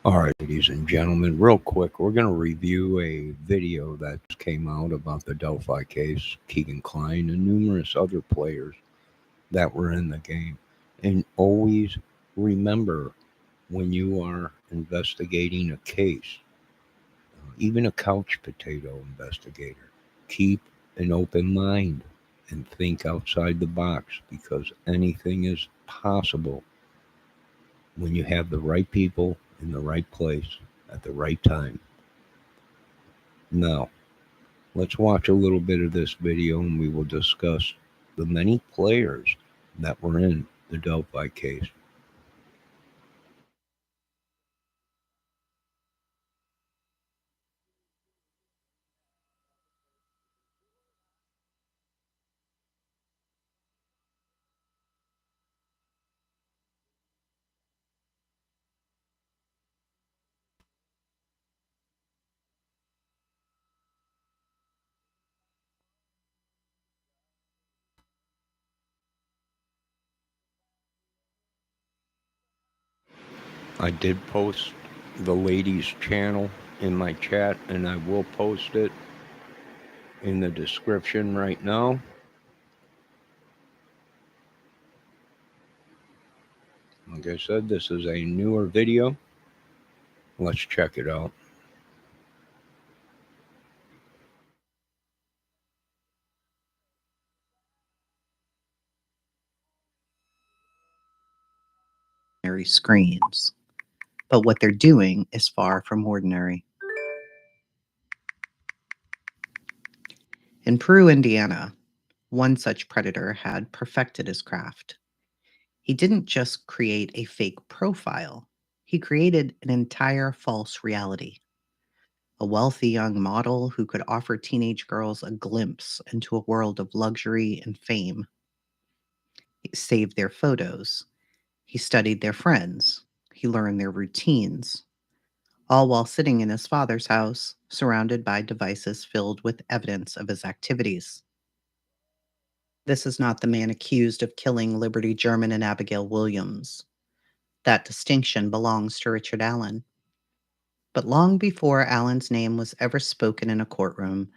All right, ladies and gentlemen, real quick, we're going to review a video that came out about the Delphi case, Keegan Klein, and numerous other players that were in the game. And always remember when you are investigating a case, even a couch potato investigator, keep an open mind and think outside the box because anything is possible when you have the right people in the right place at the right time. Now, let's watch a little bit of this video and we will discuss the many players that were in the Delphi case. I did post the ladies' channel in my chat and I will post it in the description right now. Like I said, this is a newer video. Let's check it out. Screens, but what they're doing is far from ordinary. In Peru, Indiana, one such predator had perfected his craft. He didn't just create a fake profile, he created an entire false reality. A wealthy young model who could offer teenage girls a glimpse into a world of luxury and fame. He saved their photos. He studied their friends. He learned their routines, all while sitting in his father's house, surrounded by devices filled with evidence of his activities. This is not the man accused of killing Liberty German and Abigail Williams. That distinction belongs to Richard Allen. But long before Allen's name was ever spoken in a courtroom,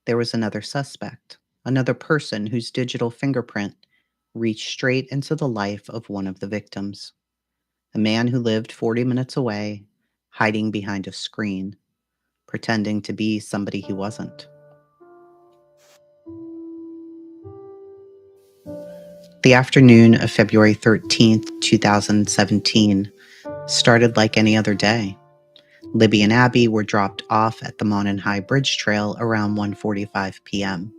there was another suspect, another person whose digital fingerprint reached straight into the life of one of the victims. A man who lived 40 minutes away, hiding behind a screen, pretending to be somebody he wasn't. The afternoon of February 13th, 2017, started like any other day. Libby and Abby were dropped off at the Monon High Bridge Trail around 1:45 p.m.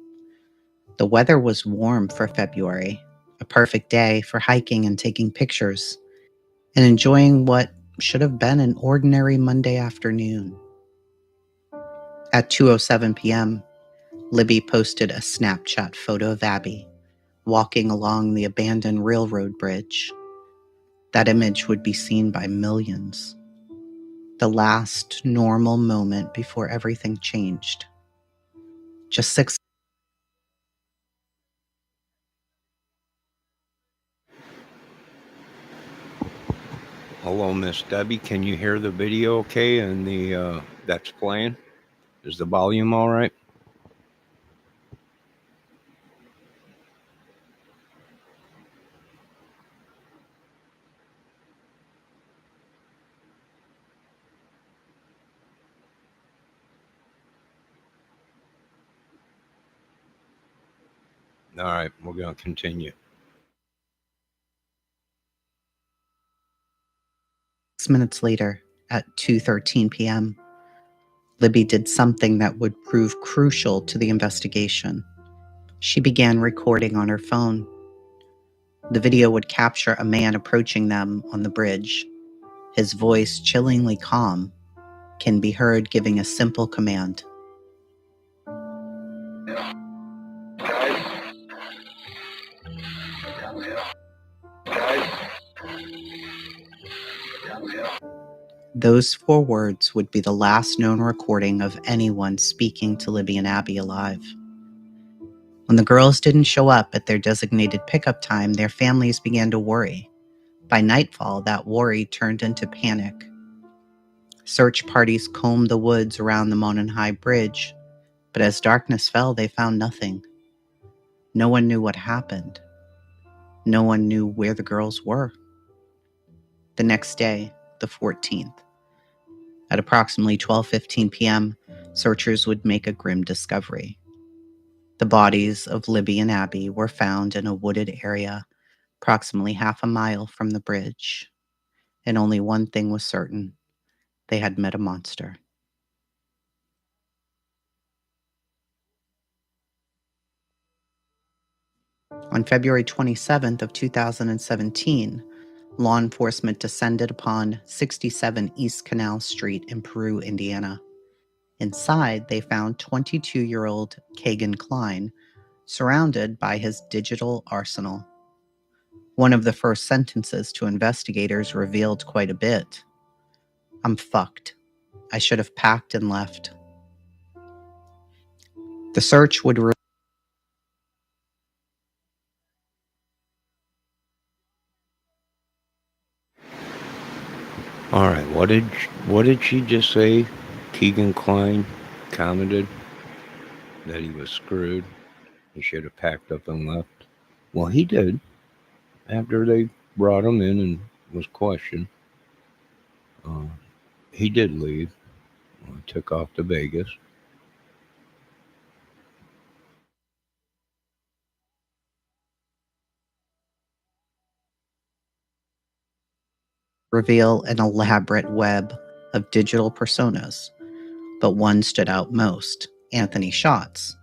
The weather was warm for February, a perfect day for hiking and taking pictures, and enjoying what should have been an ordinary Monday afternoon. At 2:07 p.m., Libby posted a Snapchat photo of Abby walking along the abandoned railroad bridge. That image would be seen by millions. The last normal moment before everything changed. Just 6. Hello, Miss Debbie. Can you hear the video okay? And the that's playing. Is the volume all right? All right, we're going to continue. Minutes later, at 2:13 p.m., Libby did something that would prove crucial to the investigation. She began recording on her phone. The video would capture a man approaching them on the bridge. His voice, chillingly calm, can be heard giving a simple command. Those 4 words would be the last known recording of anyone speaking to Libby and Abby alive. When the girls didn't show up at their designated pickup time, their families began to worry. By nightfall, that worry turned into panic. Search parties combed the woods around the Mononhai Bridge, but as darkness fell, they found nothing. No one knew what happened. No one knew where the girls were. The next day, the 14th, at approximately 12:15 p.m., searchers would make a grim discovery. The bodies of Libby and Abby were found in a wooded area approximately half a mile from the bridge, and only one thing was certain: they had met a monster. On February 27th of 2017, law enforcement descended upon 67 East Canal Street in Peru, Indiana. Inside, they found 22-year-old Kagan Klein surrounded by his digital arsenal. One of the first sentences to investigators revealed quite a bit. "I'm fucked. I should have packed and left." The search would All right, what did she just say? Keegan Klein commented that he was screwed. He should have packed up and left. Well, he did after they brought him in and was questioned. Uh, he did leave. Took off to Vegas. reveal an elaborate web of digital personas, but one stood out most: Anthony Schatz.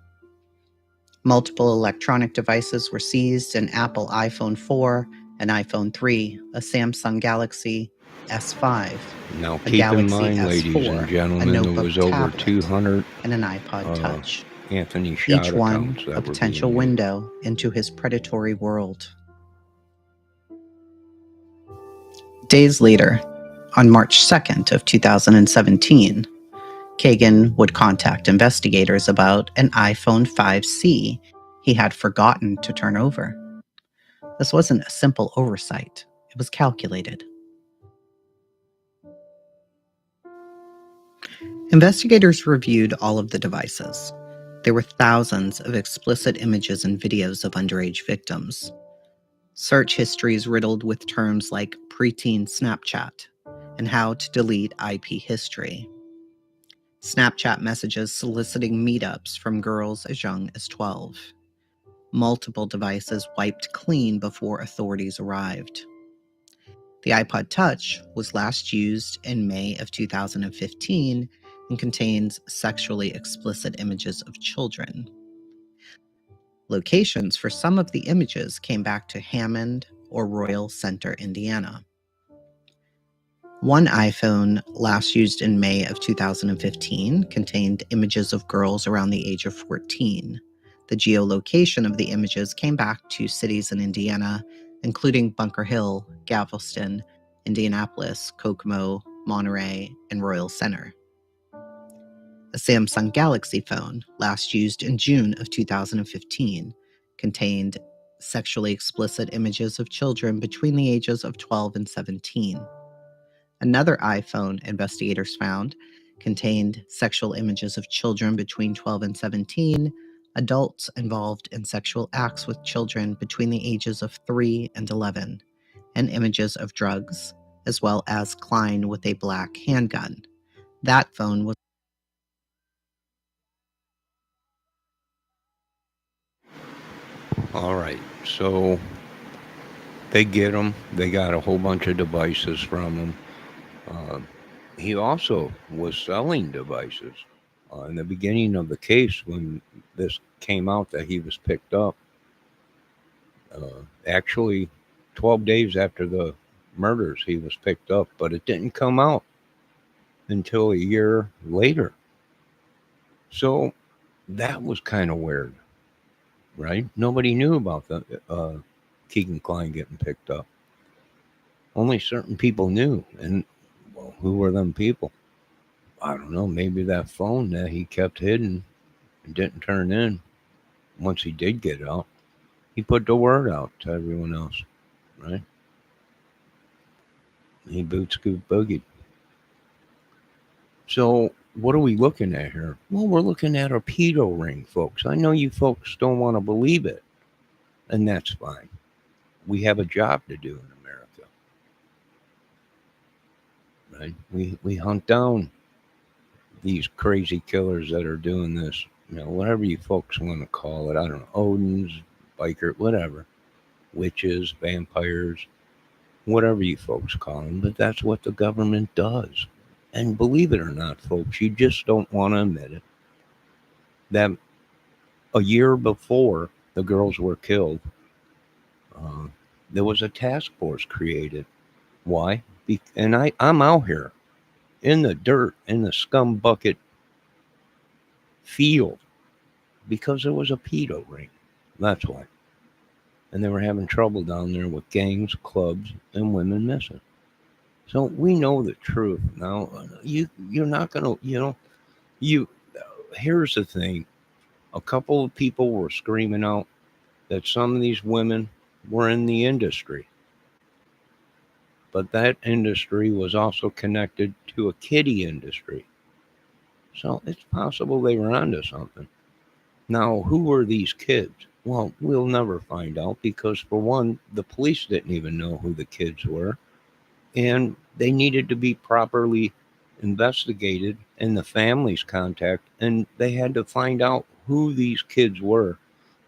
Multiple electronic devices were seized: an Apple iPhone 4, an iPhone 3, a Samsung Galaxy S5, Now, a keep in Galaxy mind, ladies and S4, a gentlemen, there notebook was over tablet, 200 and an iPod uh, Touch, Anthony each Shot one accounts a that were potential being used. window into his predatory world. Days later, on March 2nd of 2017, Kagan would contact investigators about an iPhone 5C he had forgotten to turn over. This wasn't a simple oversight, it was calculated. Investigators reviewed all of the devices. There were thousands of explicit images and videos of underage victims. Search histories riddled with terms like preteen Snapchat and how to delete IP history. Snapchat messages soliciting meetups from girls as young as 12. Multiple devices wiped clean before authorities arrived. The iPod Touch was last used in May of 2015 and contains sexually explicit images of children. Locations for some of the images came back to Hammond or Royal Center, Indiana. One iPhone, last used in May of 2015, contained images of girls around the age of 14. The geolocation of the images came back to cities in Indiana, including Bunker Hill, Galveston, Indianapolis, Kokomo, Monterey, and Royal Center. A Samsung Galaxy phone, last used in June of 2015, contained sexually explicit images of children between the ages of 12 and 17. Another iPhone, investigators found, contained sexual images of children between 12 and 17, adults involved in sexual acts with children between the ages of 3 and 11, and images of drugs, as well as Klein with a black handgun. That phone was All right, so they get him. They got a whole bunch of devices from him. Uh, he also was selling devices. In the beginning of the case, when this came out that he was picked up, actually 12 days after the murders, he was picked up, but it didn't come out until a year later. So that was kind of weird, right? Nobody knew about the Keegan Klein getting picked up. Only certain people knew. And, well, who were them people? I don't know. Maybe that phone that he kept hidden and didn't turn in once he did get out. He put the word out to everyone else, right? He boot scoot boogied. So, what are we looking at here? Well, we're looking at a pedo ring, folks. I know you folks don't want to believe it, and that's fine. We have a job to do in America, right? We hunt down these crazy killers that are doing this, whatever you folks want to call it. I don't know, Odins, biker, whatever, witches, vampires, whatever you folks call them. But that's what the government does. And believe it or not, folks, you just don't want to admit it. That a year before the girls were killed, uh, there was a task force created. Why? And I'm out here in the dirt, in the scum bucket field, because there was a pedo ring. That's why. And they were having trouble down there with gangs, clubs, and women missing. So we know the truth. Now you're not gonna you. Here's the thing: a couple of people were screaming out that some of these women were in the industry, but that industry was also connected to a kiddie industry. So it's possible they were onto something. Now, who were these kids? Well, we'll never find out because, for one, the police didn't even know who the kids were, and they needed to be properly investigated and the families contact, and they had to find out who these kids were.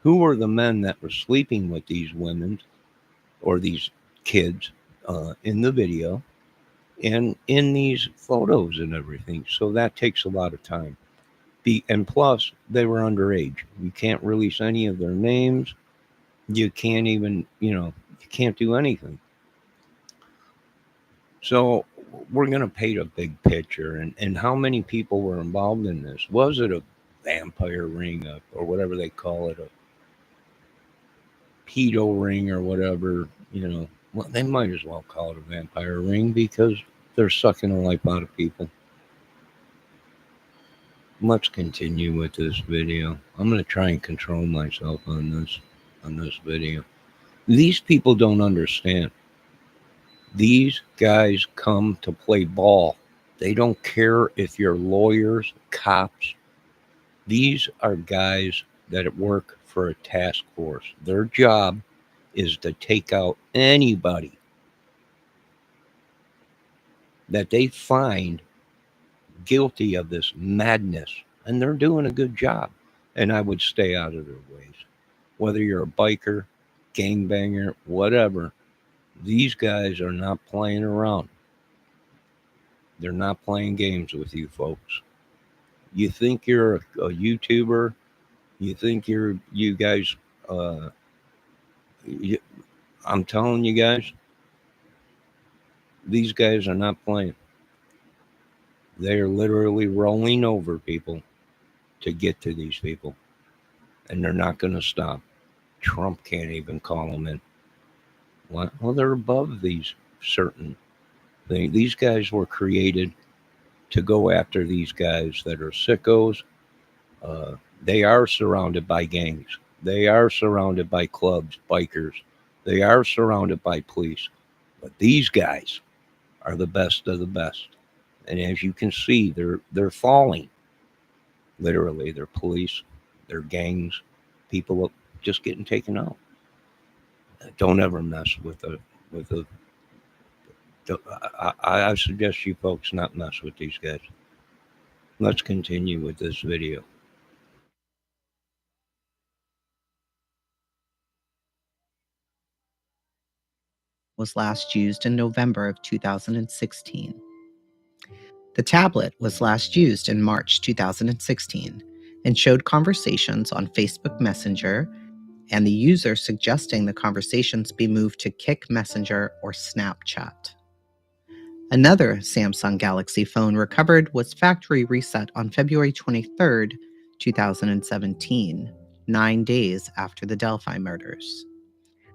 Who were the men that were sleeping with these women or these kids in the video and in these photos and everything? So that takes a lot of time. And plus, they were underage. You can't release any of their names. You can't even, you can't do anything. So we're going to paint a big picture, and how many people were involved in this? Was it a vampire ring, or whatever they call it, a pedo ring, or whatever? Well, they might as well call it a vampire ring because they're sucking the life out of people. Let's continue with this video. I'm going to try and control myself on this video. These people don't understand. These guys come to play ball. They don't care if you're lawyers, cops. These are guys that work for a task force. Their job is to take out anybody that they find guilty of this madness. And they're doing a good job. And I would stay out of their ways. Whether you're a biker, gangbanger, whatever, these guys are not playing around. They're not playing games with you folks. You think you're a YouTuber? You think you guys? Uh, you, I'm telling you guys, these guys are not playing. They are literally rolling over people to get to these people, and they're not going to stop. Trump can't even call them in. What? Well, they're above these certain things. These guys were created to go after these guys that are sickos. Uh, they are surrounded by gangs. They are surrounded by clubs, bikers. They are surrounded by police. But these guys are the best of the best. And as you can see, they're falling. Literally, they're police, they're gangs, people just getting taken out. Don't ever mess with a. I suggest you folks not mess with these guys. Let's continue with this video. Was last used in November of 2016. The tablet was last used in March 2016 and showed conversations on Facebook Messenger and the user suggesting the conversations be moved to Kik Messenger or Snapchat. Another Samsung Galaxy phone recovered was factory reset on February 23, 2017, 9 days after the Delphi murders.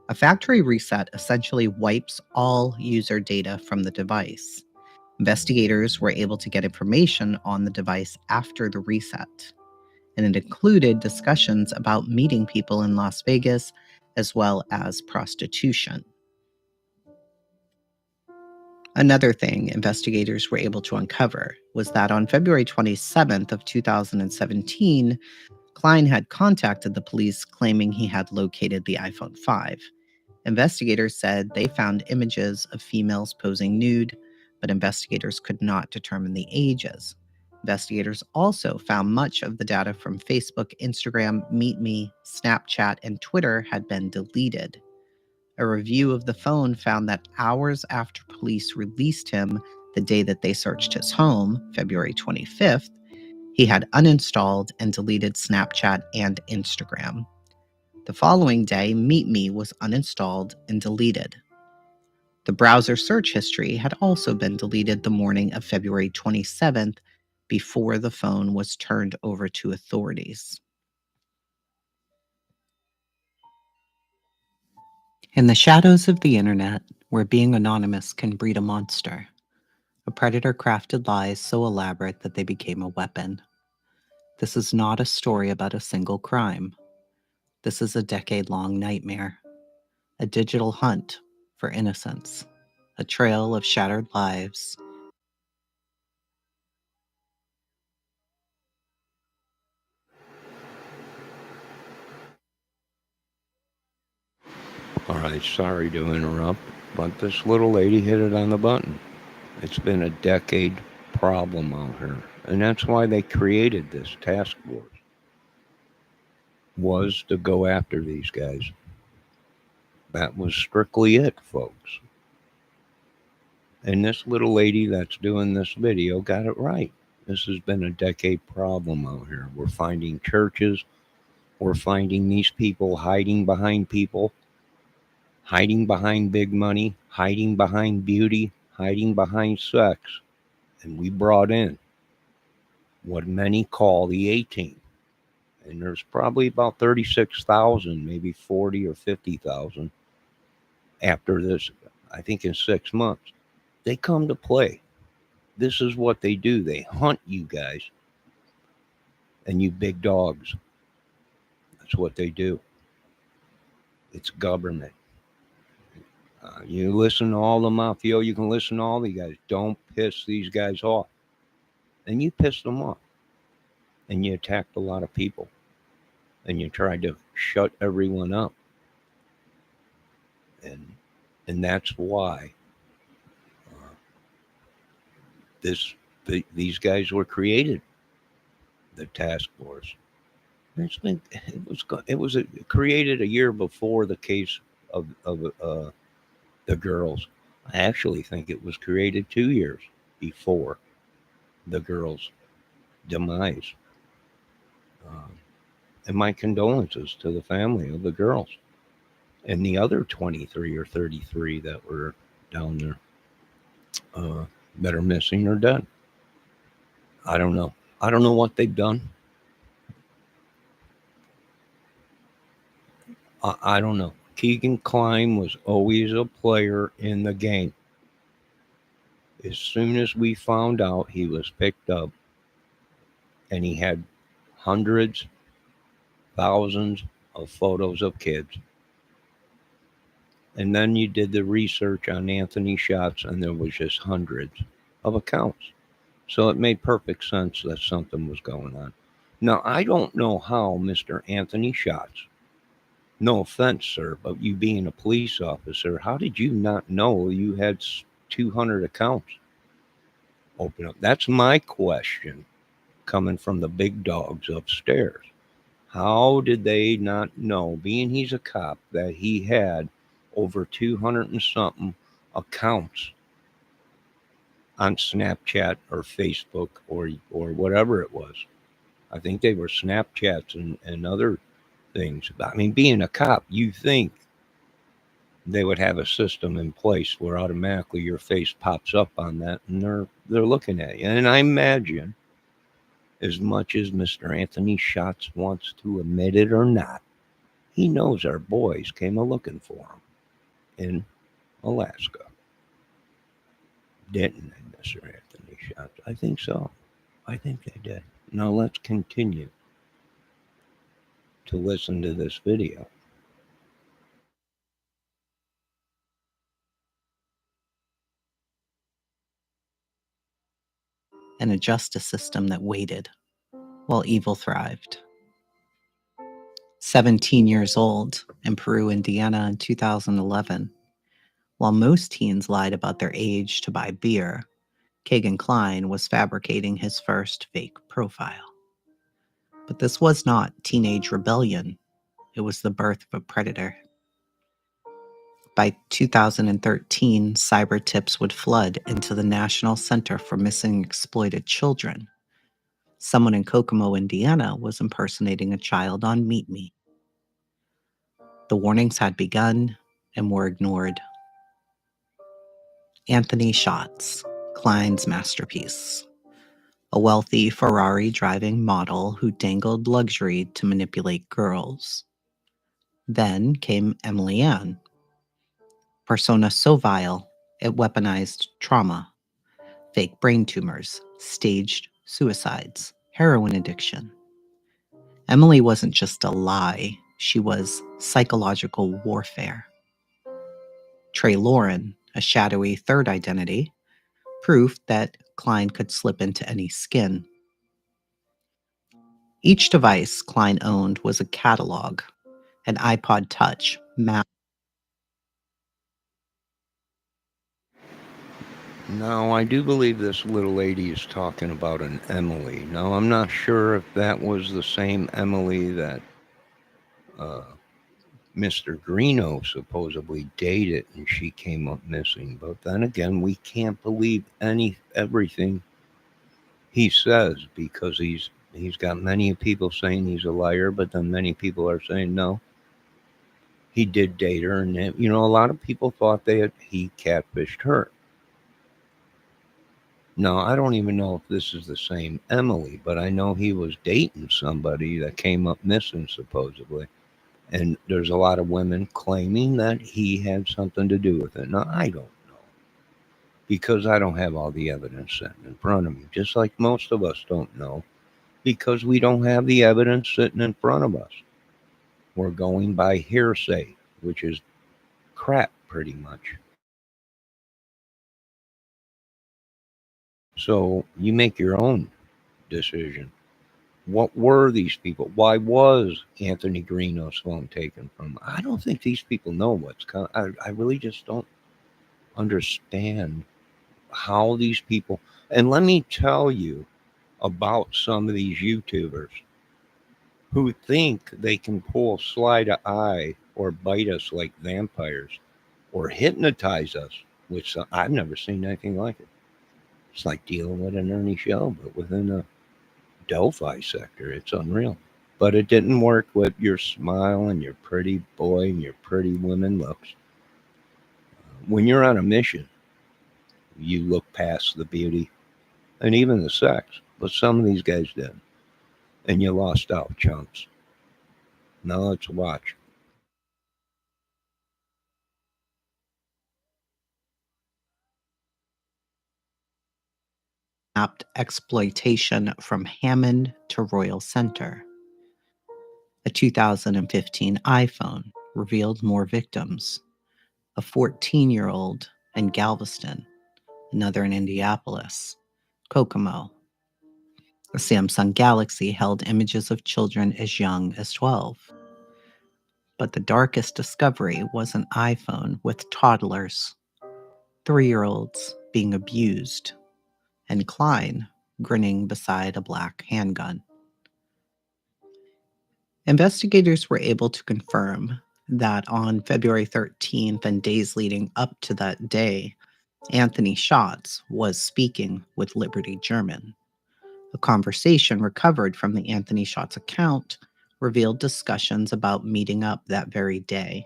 A factory reset essentially wipes all user data from the device. Investigators were able to get information on the device after the reset, and it included discussions about meeting people in Las Vegas as well as prostitution. Another thing investigators were able to uncover was that on February 27th of 2017, Klein had contacted the police claiming he had located the iPhone 5. Investigators said they found images of females posing nude, but investigators could not determine the ages. Investigators also found much of the data from Facebook, Instagram, MeetMe, Snapchat, and Twitter had been deleted. A review of the phone found that hours after police released him the day that they searched his home, February 25th, he had uninstalled and deleted Snapchat and Instagram. The following day, MeetMe was uninstalled and deleted. The browser search history had also been deleted the morning of February 27th before the phone was turned over to authorities. In the shadows of the internet, where being anonymous can breed a monster, a predator crafted lies so elaborate that they became a weapon. This is not a story about a single crime. This is a decade-long nightmare, a digital hunt for innocence, a trail of shattered lives. All right, sorry to interrupt, but this little lady hit it on the button. It's been a decade problem out here, and that's why they created this task force, was to go after these guys. That was strictly it, folks. And this little lady that's doing this video got it right. This has been a decade problem out here. We're finding churches, we're finding these people hiding behind people, hiding behind big money, hiding behind beauty, hiding behind sex. And we brought in what many call the A team. And there's probably about 36,000, maybe 40 or 50,000 after this, I think in 6 months. They come to play. This is what they do. They hunt you guys and you big dogs. That's what they do. It's government. You listen to all the mafia, you can listen to all the guys. Don't piss these guys off. And you pissed them off. And you attacked a lot of people. And you tried to shut everyone up. And that's why this these guys were created. The task force. It was created a year before the case of the girls. I actually think it was created 2 years before the girls' demise. Um, and my condolences to the family of the girls and the other 23 or 33 that were down there that are missing or dead. I don't know. I don't know what they've done. I don't know. Keegan Klein was always a player in the game. As soon as we found out he was picked up and he had hundreds, thousands of photos of kids. And then you did the research on Anthony Shots, and there was just hundreds of accounts. So it made perfect sense that something was going on. Now, I don't know how Mr. Anthony Shots, no offense, sir, but you being a police officer, how did you not know you had 200 accounts open up? That's my question coming from the big dogs upstairs. How did they not know, being he's a cop, that he had over 200 and something accounts on Snapchat or Facebook or whatever it was? I think they were Snapchats and other things. I mean, being a cop, you think they would have a system in place where automatically your face pops up on that and they're looking at you. And I imagine, as much as Mr. Anthony Shots wants to admit it or not, he knows our boys came a looking for him in Alaska. Didn't they, Mr. Anthony Shots? I think so. I think they did. Now let's continue to listen to this video. and a justice system that waited while evil thrived. 17 years old in Peru, Indiana in 2011, while most teens lied about their age to buy beer, Kegan Kline was fabricating his first fake profile. But this was not teenage rebellion. It was the birth of a predator. By 2013, cyber tips would flood into the National Center for Missing Exploited Children. Someone in Kokomo, Indiana, was impersonating a child on Meet Me. The warnings had begun and were ignored. Anthony Schatz, Kline's masterpiece. A wealthy Ferrari-driving model who dangled luxury to manipulate girls. Then came Emily Ann. Persona so vile, it weaponized trauma, fake brain tumors, staged suicides, heroin addiction. Emily wasn't just a lie, she was psychological warfare. Trey Lauren, a shadowy third identity, proof that Kline could slip into any skin. Each device Kline owned was a catalog, an iPod Touch, map. Now, I do believe this little lady is talking about an Emily. Now, I'm not sure if that was the same Emily that uh, Mr. Greeno supposedly dated and she came up missing. But then again, we can't believe everything he says because he's got many people saying he's a liar, but then many people are saying no, he did date her, and a lot of people thought he catfished her. No, I don't even know if this is the same Emily, but I know he was dating somebody that came up missing supposedly. And there's a lot of women claiming that he had something to do with it. Now, I don't know because I don't have all the evidence sitting in front of me, just like most of us don't know because we don't have the evidence sitting in front of us. We're going by hearsay, which is crap pretty much. So you make your own decision. What were these people? Why was Anthony Greeno's phone taken from? I don't think these people know what's coming. I really just don't understand how these people. And let me tell you about some of these YouTubers who think they can pull slide of eye or bite us like vampires or hypnotize us, which I've never seen anything like it. It's like dealing with an Ernie show, but within the Delphi sector. It's unreal. But it didn't work with your smile and your pretty boy and your pretty woman looks. When you're on a mission, you look past the beauty and even the sex. But some of these guys did. And you lost out, chumps. Now let's watch. Mapped exploitation from Hammond to Royal Center. A 2015 iPhone revealed more victims. A 14-year-old in Galveston, another in Indianapolis, Kokomo. A Samsung Galaxy held images of children as young as 12. But the darkest discovery was an iPhone with toddlers, 3-year-olds being abused, and Kline grinning beside a black handgun. Investigators were able to confirm that on February 13th and days leading up to that day, Anthony Schatz was speaking with Liberty German. A conversation recovered from the Anthony Schatz account revealed discussions about meeting up that very day.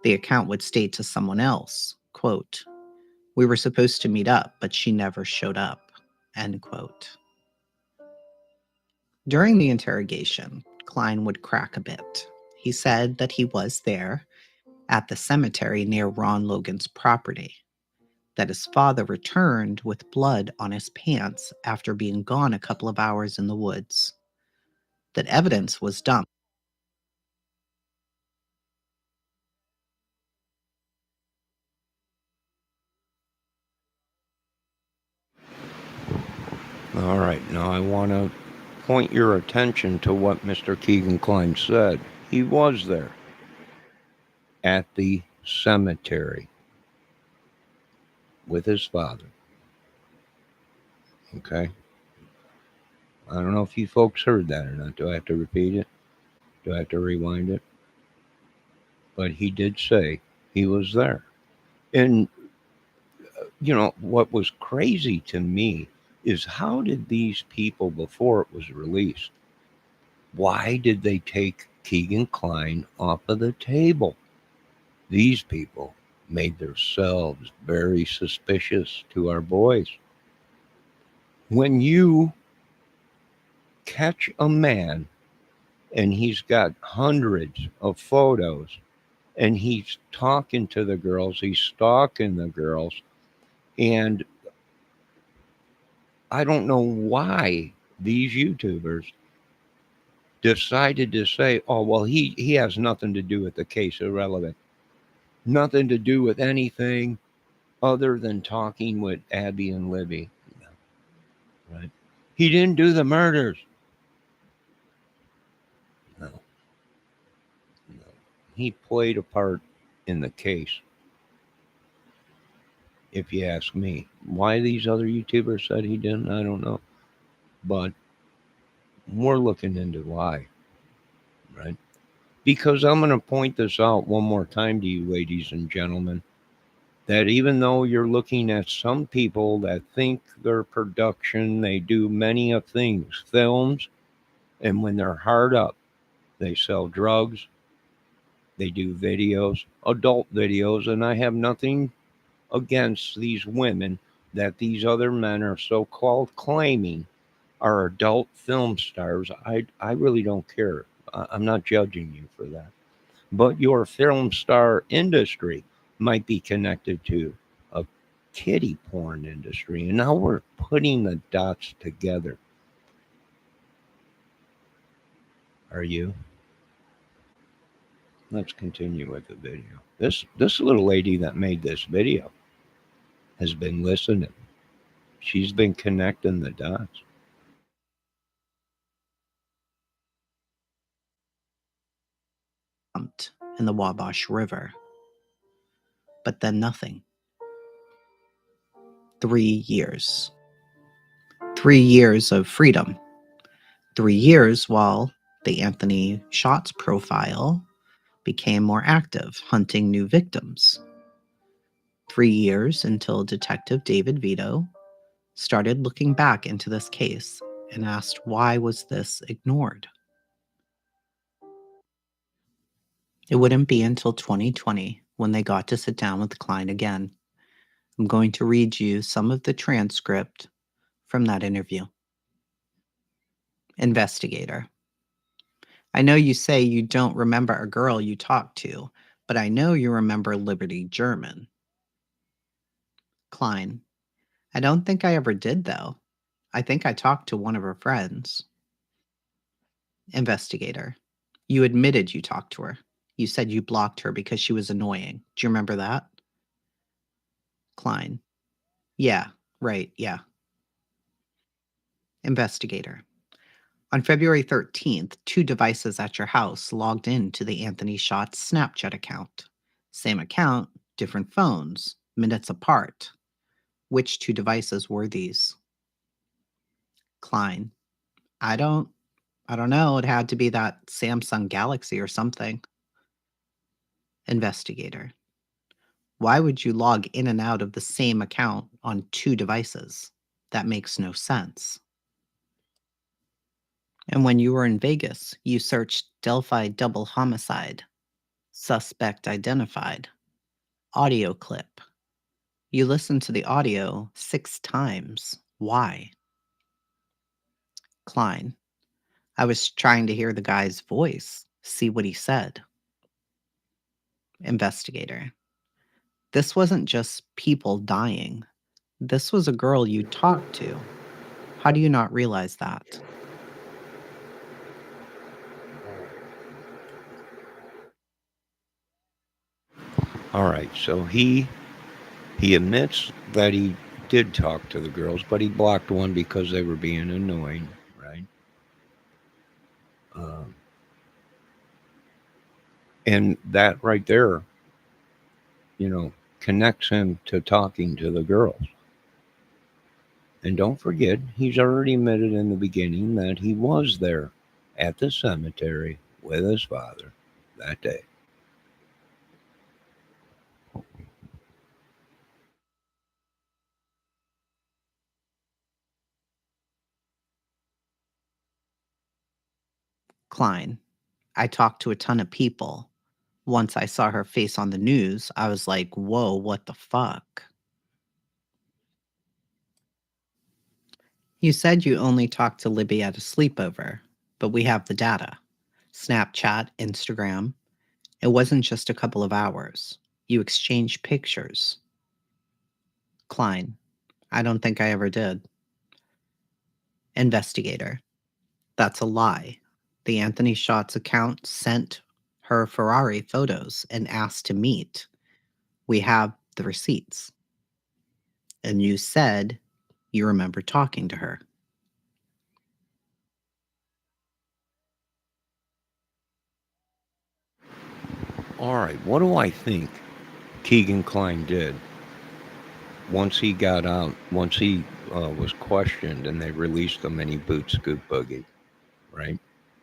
The account would state to someone else, quote, "We were supposed to meet up, but she never showed up," end quote. During the interrogation, Kline would crack a bit. He said that he was there at the cemetery near Ron Logan's property, that his father returned with blood on his pants after being gone a couple of hours in the woods, that evidence was dumped. All right, now I want to point your attention to what Mr. Keegan Klein said. He was there at the cemetery with his father. Okay? I don't know if you folks heard that or not. Do I have to repeat it? Do I have to rewind it? But he did say he was there. And, what was crazy to me is how did these people, before it was released, why did they take Keegan Klein off of the table? These people made themselves very suspicious to our boys. When you catch a man and he's got hundreds of photos and he's talking to the girls, he's stalking the girls, and I don't know why these YouTubers decided to say, oh, well, he has nothing to do with the case, irrelevant. Nothing to do with anything other than talking with Abby and Libby. Right? He didn't do the murders. No, no. He played a part in the case, if you ask me. Why these other YouTubers said he didn't, I don't know. But we're looking into why, right? Because I'm going to point this out one more time to you, ladies and gentlemen, that even though you're looking at some people that think their production, they do many of things, films, and when they're hard up, they sell drugs, they do videos, adult videos, and I have nothing against these women that these other men are so called claiming are adult film stars. I really don't care. I'm not judging you for that. But your film star industry might be connected to a kiddie porn industry. And now we're putting the dots together. Are you? Let's continue with the video. This little lady that made this video has been listening. She's been connecting the dots. Dumped in the Wabash River. But then nothing. 3 years. 3 years of freedom. 3 years while the Anthony Shots profile became more active, hunting new victims. 3 years until Detective David Vito started looking back into this case and asked, why was this ignored? It wouldn't be until 2020 when they got to sit down with Klein again. I'm going to read you some of the transcript from that interview. Investigator: I know you say you don't remember a girl you talked to, but I know you remember Liberty German. Klein: I don't think I ever did, though. I think I talked to one of her friends. Investigator: You admitted you talked to her. You said you blocked her because she was annoying. Do you remember that? Klein: Yeah, right, yeah. Investigator: On February 13th, 2 devices at your house logged in to the Anthony Shots Snapchat account. Same account, different phones, minutes apart. Which 2 devices were these? Klein: I don't know. It had to be that Samsung Galaxy or something. Investigator: Why would you log in and out of the same account on 2 devices? That makes no sense. And when you were in Vegas, you searched Delphi double homicide, suspect identified, audio clip. You listened to the audio 6 times. Why? Klein: I was trying to hear the guy's voice, see what he said. Investigator: This wasn't just people dying. This was a girl you talked to. How do you not realize that? All right, so he admits that he did talk to the girls, but he blocked one because they were being annoying, right? Um, and that right there, you know, connects him to talking to the girls. And don't forget, he's already admitted in the beginning that he was there at the cemetery with his father that day. Klein. I talked to a ton of people. Once I saw her face on the news, I was like, whoa, what the fuck? You said you only talked to Libby at a sleepover, but we have the data. Snapchat, Instagram. It wasn't just a couple of hours. You exchanged pictures. Klein. I don't think I ever did. Investigator. That's a lie. The Anthony Schatz account sent her Ferrari photos and asked to meet. We have the receipts. And you said you remember talking to her. All right, what do I think Keegan Klein did once he got out, once he was questioned and they released him and he boot scoop boogie, right?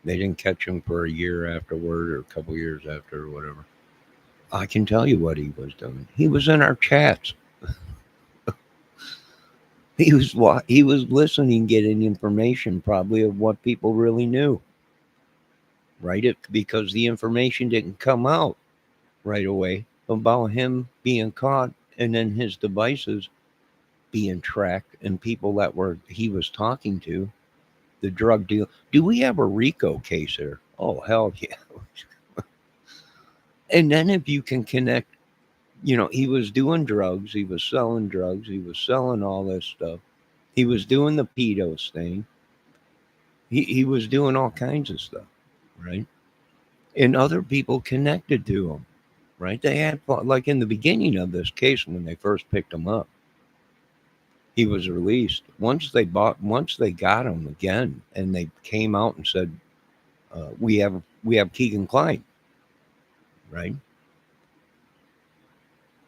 They didn't catch him for a year afterward or a couple years after or whatever. I can tell you what he was doing. He was in our chats. He was listening, getting information probably of what people really knew, right? Because the information didn't come out right away about him being caught and then his devices being tracked and people that were he was talking to, the drug deal. Do we have a RICO case here? Oh hell yeah. And then if you can connect, he was doing drugs, he was selling drugs, he was selling all this stuff. He was doing the pedos thing. He was doing all kinds of stuff, right? And other people connected to him, right? They had like in the beginning of this case when they first picked him up, he was released. Once they got him again, and they came out and said, we have Keegan Klein, right?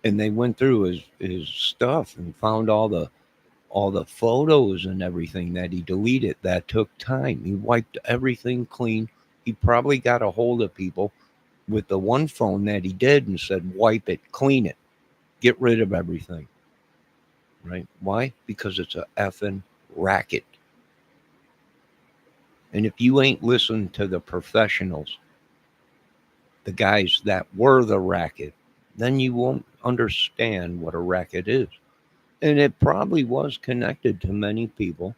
And they went through his stuff and found all the photos and everything that he deleted. That took time. He wiped everything clean. He probably got a hold of people with the one phone that he did and said, wipe it, clean it, get rid of everything. Right? Why? Because it's a effing racket. And if you ain't listened to the professionals, the guys that were the racket, then you won't understand what a racket is. And it probably was connected to many people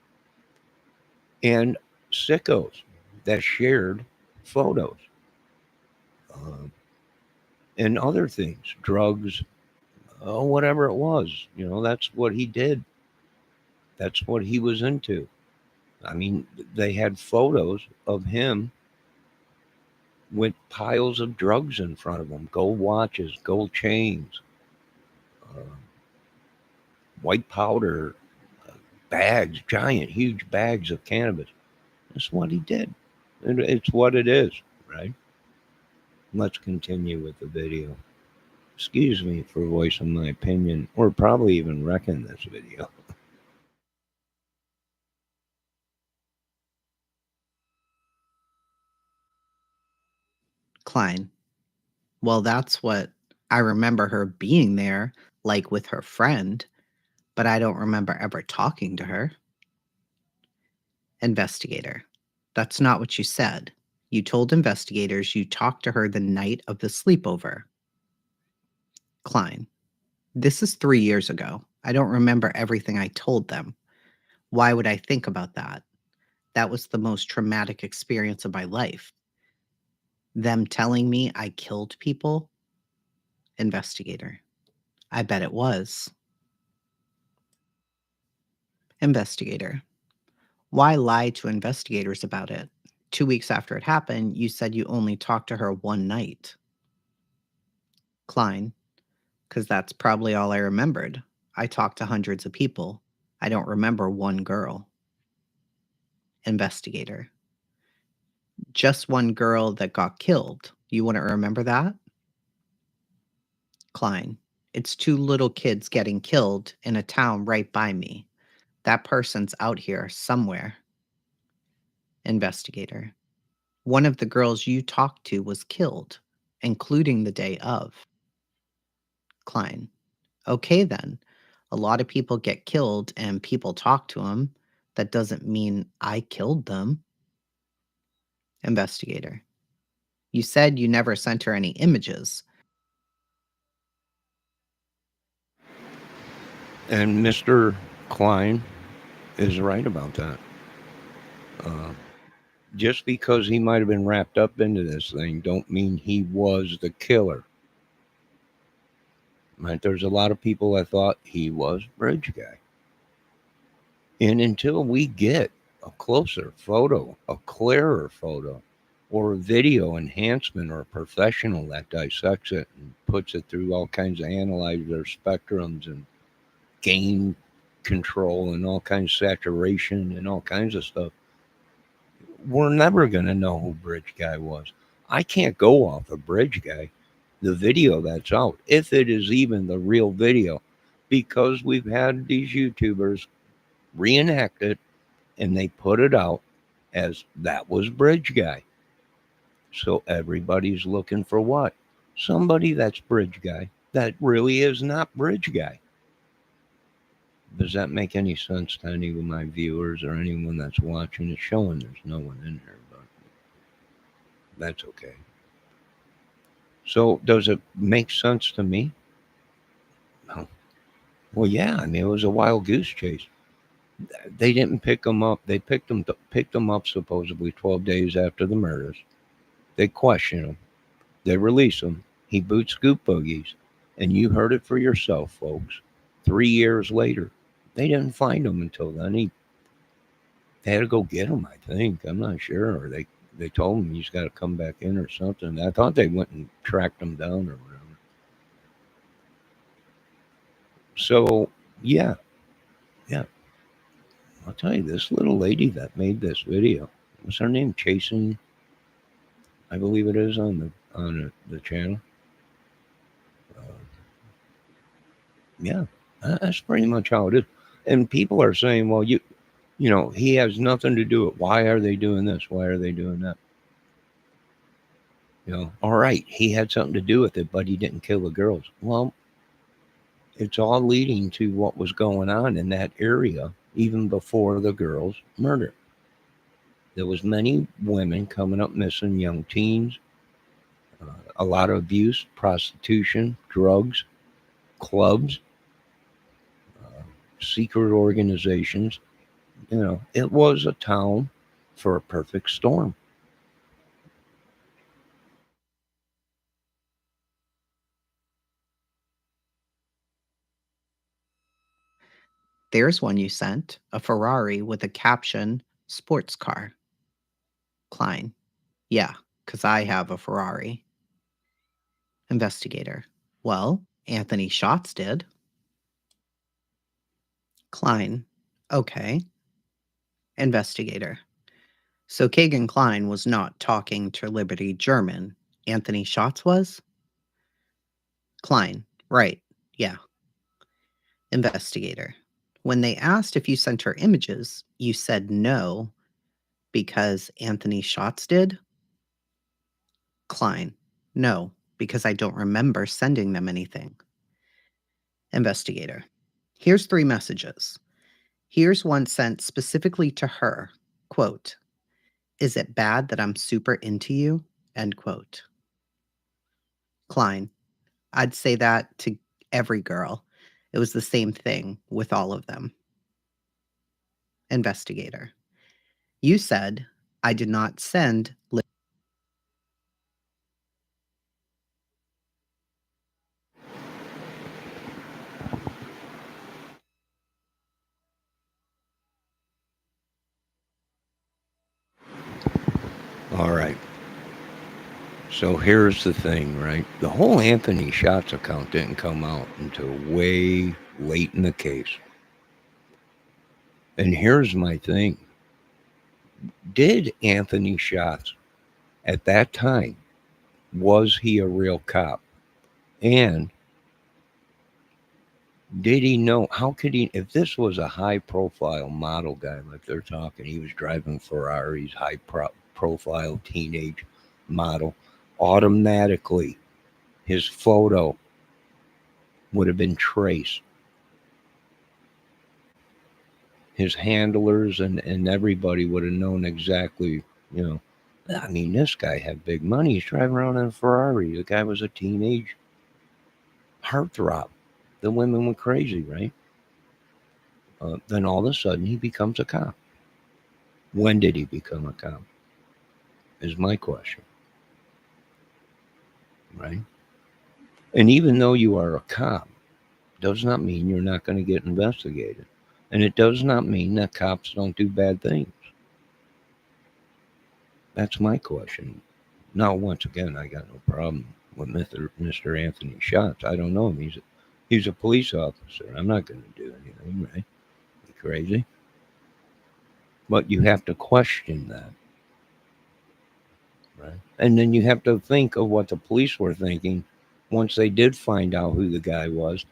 and sickos that shared photos um, and other things, drugs, whatever it was. That's what he did. That's what he was into. I mean, they had photos of him with piles of drugs in front of him, gold watches, gold chains, uh, white powder, bags, giant, huge bags of cannabis. That's what he did. It's what it is, right? Let's continue with the video. Excuse me for voicing my opinion, or probably even wrecking this video. Klein. Well, that's what I remember her being there, like with her friend, but I don't remember ever talking to her. Investigator. That's not what you said. You told investigators you talked to her the night of the sleepover. Klein. This is 3 years ago. I don't remember everything I told them. Why would I think about that? That was the most traumatic experience of my life. Them telling me I killed people? Investigator. I bet it was. Investigator. Why lie to investigators about it? 2 weeks after it happened, you said you only talked to her one night. Klein. Because that's probably all I remembered. I talked to hundreds of people. I don't remember one girl. Investigator. Just one girl that got killed. You wouldn't remember that? Klein. It's two little kids getting killed in a town right by me. That person's out here somewhere. Investigator. One of the girls you talked to was killed, including the day of. Klein. Okay, then. A lot of people get killed and people talk to them. That doesn't mean I killed them. Investigator. You said you never sent her any images. And Mr. Klein is right about that. Uh, just because he might have been wrapped up into this thing, don't mean he was the killer. Right? There's a lot of people that thought he was Bridge Guy. And until we get a closer photo, a clearer photo, or a video enhancement or a professional that dissects it and puts it through all kinds of analyzer spectrums and gain control and all kinds of saturation and all kinds of stuff, we're never going to know who Bridge Guy was. I can't go off of Bridge Guy, the video that's out, if it is even the real video, because we've had these YouTubers reenact it and they put it out as that was Bridge Guy. So everybody's looking for what? Somebody that's Bridge Guy that really is not Bridge Guy. Does that make any sense to any of my viewers or anyone that's watching? It's showing there's no one in here, but that's okay. So does it make sense to me? No. Well, yeah. I mean, it was a wild goose chase. They didn't pick them up. They picked them up supposedly 12 days after the murders. They question him. They release him. He boots scoop boogies, and you heard it for yourself, folks. 3 years later, they didn't find him until then. They had to go get him. I think I'm not sure, or they told him he's got to come back in or something. I thought they went and tracked him down or whatever. So yeah. I'll tell you, this little lady that made this video, what's her name? Chasing, I believe it is on the channel. Uh, yeah, that's pretty much how it is. And people are saying, well, he has nothing to do with it. Why are they doing this? Why are they doing that? All right, he had something to do with it, but he didn't kill the girls. Well, it's all leading to what was going on in that area even before the girls' murder. There was many women coming up missing, young teens, a lot of abuse, prostitution, drugs, clubs, secret organizations. It was a town for a perfect storm. There's one you sent, a Ferrari with a caption, sports car. Klein. Yeah, because I have a Ferrari. Investigator. Well, Anthony Schatz did. Klein. Okay. Investigator. So Kagan Klein was not talking to Liberty German. Anthony Schatz was? Klein. Right. Yeah. Investigator. When they asked if you sent her images, you said no because Anthony Schatz did? Klein. No, because I don't remember sending them anything. Investigator. Here's 3 messages. Here's one sent specifically to her. Quote, "Is it bad that I'm super into you?" End quote. Klein. I'd say that to every girl. It was the same thing with all of them. Investigator. You said I did not send. All right. So here's the thing, right? The whole Anthony Shots account didn't come out until way, late in the case. And here's my thing: did Anthony Schatz at that time, was he a real cop? And did he know? How could he? If this was a high profile model guy, like they're talking, he was driving Ferraris, profile teenage model, automatically his photo would have been traced. His handlers and everybody would have known exactly, you know. I mean, this guy had big money. He's driving around in a Ferrari. The guy was a teenage heartthrob. The women went crazy, right? Then all of a sudden he becomes a cop. When did he become a cop? Is my question, right? And even though you are a cop, does not mean you're not going to get investigated. And it does not mean that cops don't do bad things. That's my question. Now, once again, I got no problem with Mr. Anthony Schatz. I don't know him. He's a police officer. I'm not going to do anything, right? You crazy? But you have to question that, right? And then you have to think of what the police were thinking once they did find out who the guy was,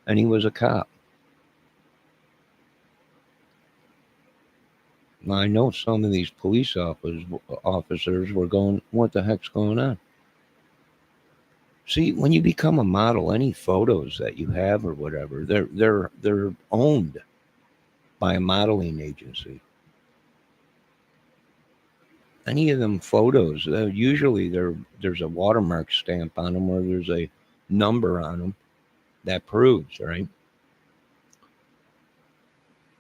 and he was a cop. Now, I know some of these police officers were going, "What the heck's going on?" See, when you become a model, any photos that you have or whatever, they're owned by a modeling agency. Any of them photos, usually there's a watermark stamp on them, or there's a number on them that proves, right,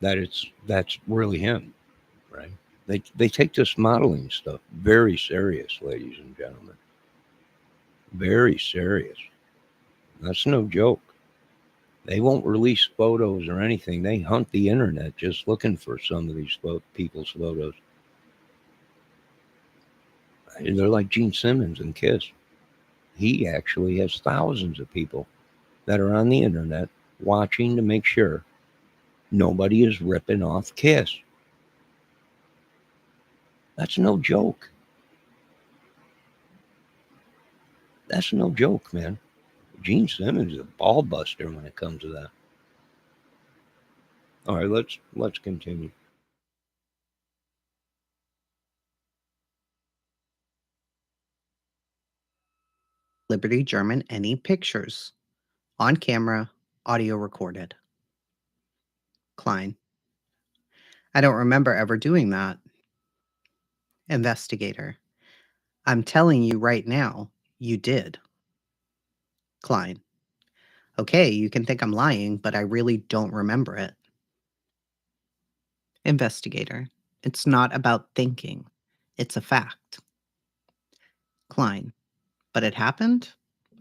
that that's really him, right? They take this modeling stuff very serious, ladies and gentlemen, very serious. That's no joke. They won't release photos or anything. They hunt the internet just looking for some of these people's photos. They're like Gene Simmons and Kiss. He actually has thousands of people that are on the internet watching to make sure nobody is ripping off Kiss. That's no joke. That's no joke, man. Gene Simmons is a ball buster when it comes to that. All right, let's continue. Liberty German any pictures. On camera, audio recorded. Klein. I don't remember ever doing that. Investigator. I'm telling you right now, you did. Klein. Okay, you can think I'm lying, but I really don't remember it. Investigator. It's not about thinking. It's a fact. Klein. But it happened?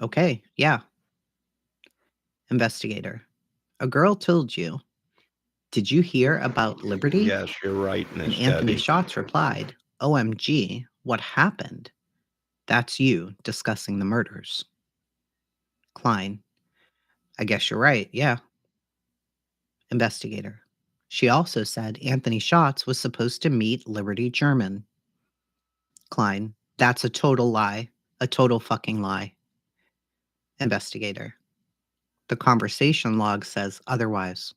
Okay, yeah. Investigator. A girl told you. Did you hear about Liberty? Yes, you're right, And Miss Anthony Debbie. Schatz replied, OMG, what happened? That's you discussing the murders. Klein. I guess you're right, yeah. Investigator. She also said Anthony Schatz was supposed to meet Liberty German. Klein. That's a total lie. A total fucking lie. Investigator. The conversation log says otherwise.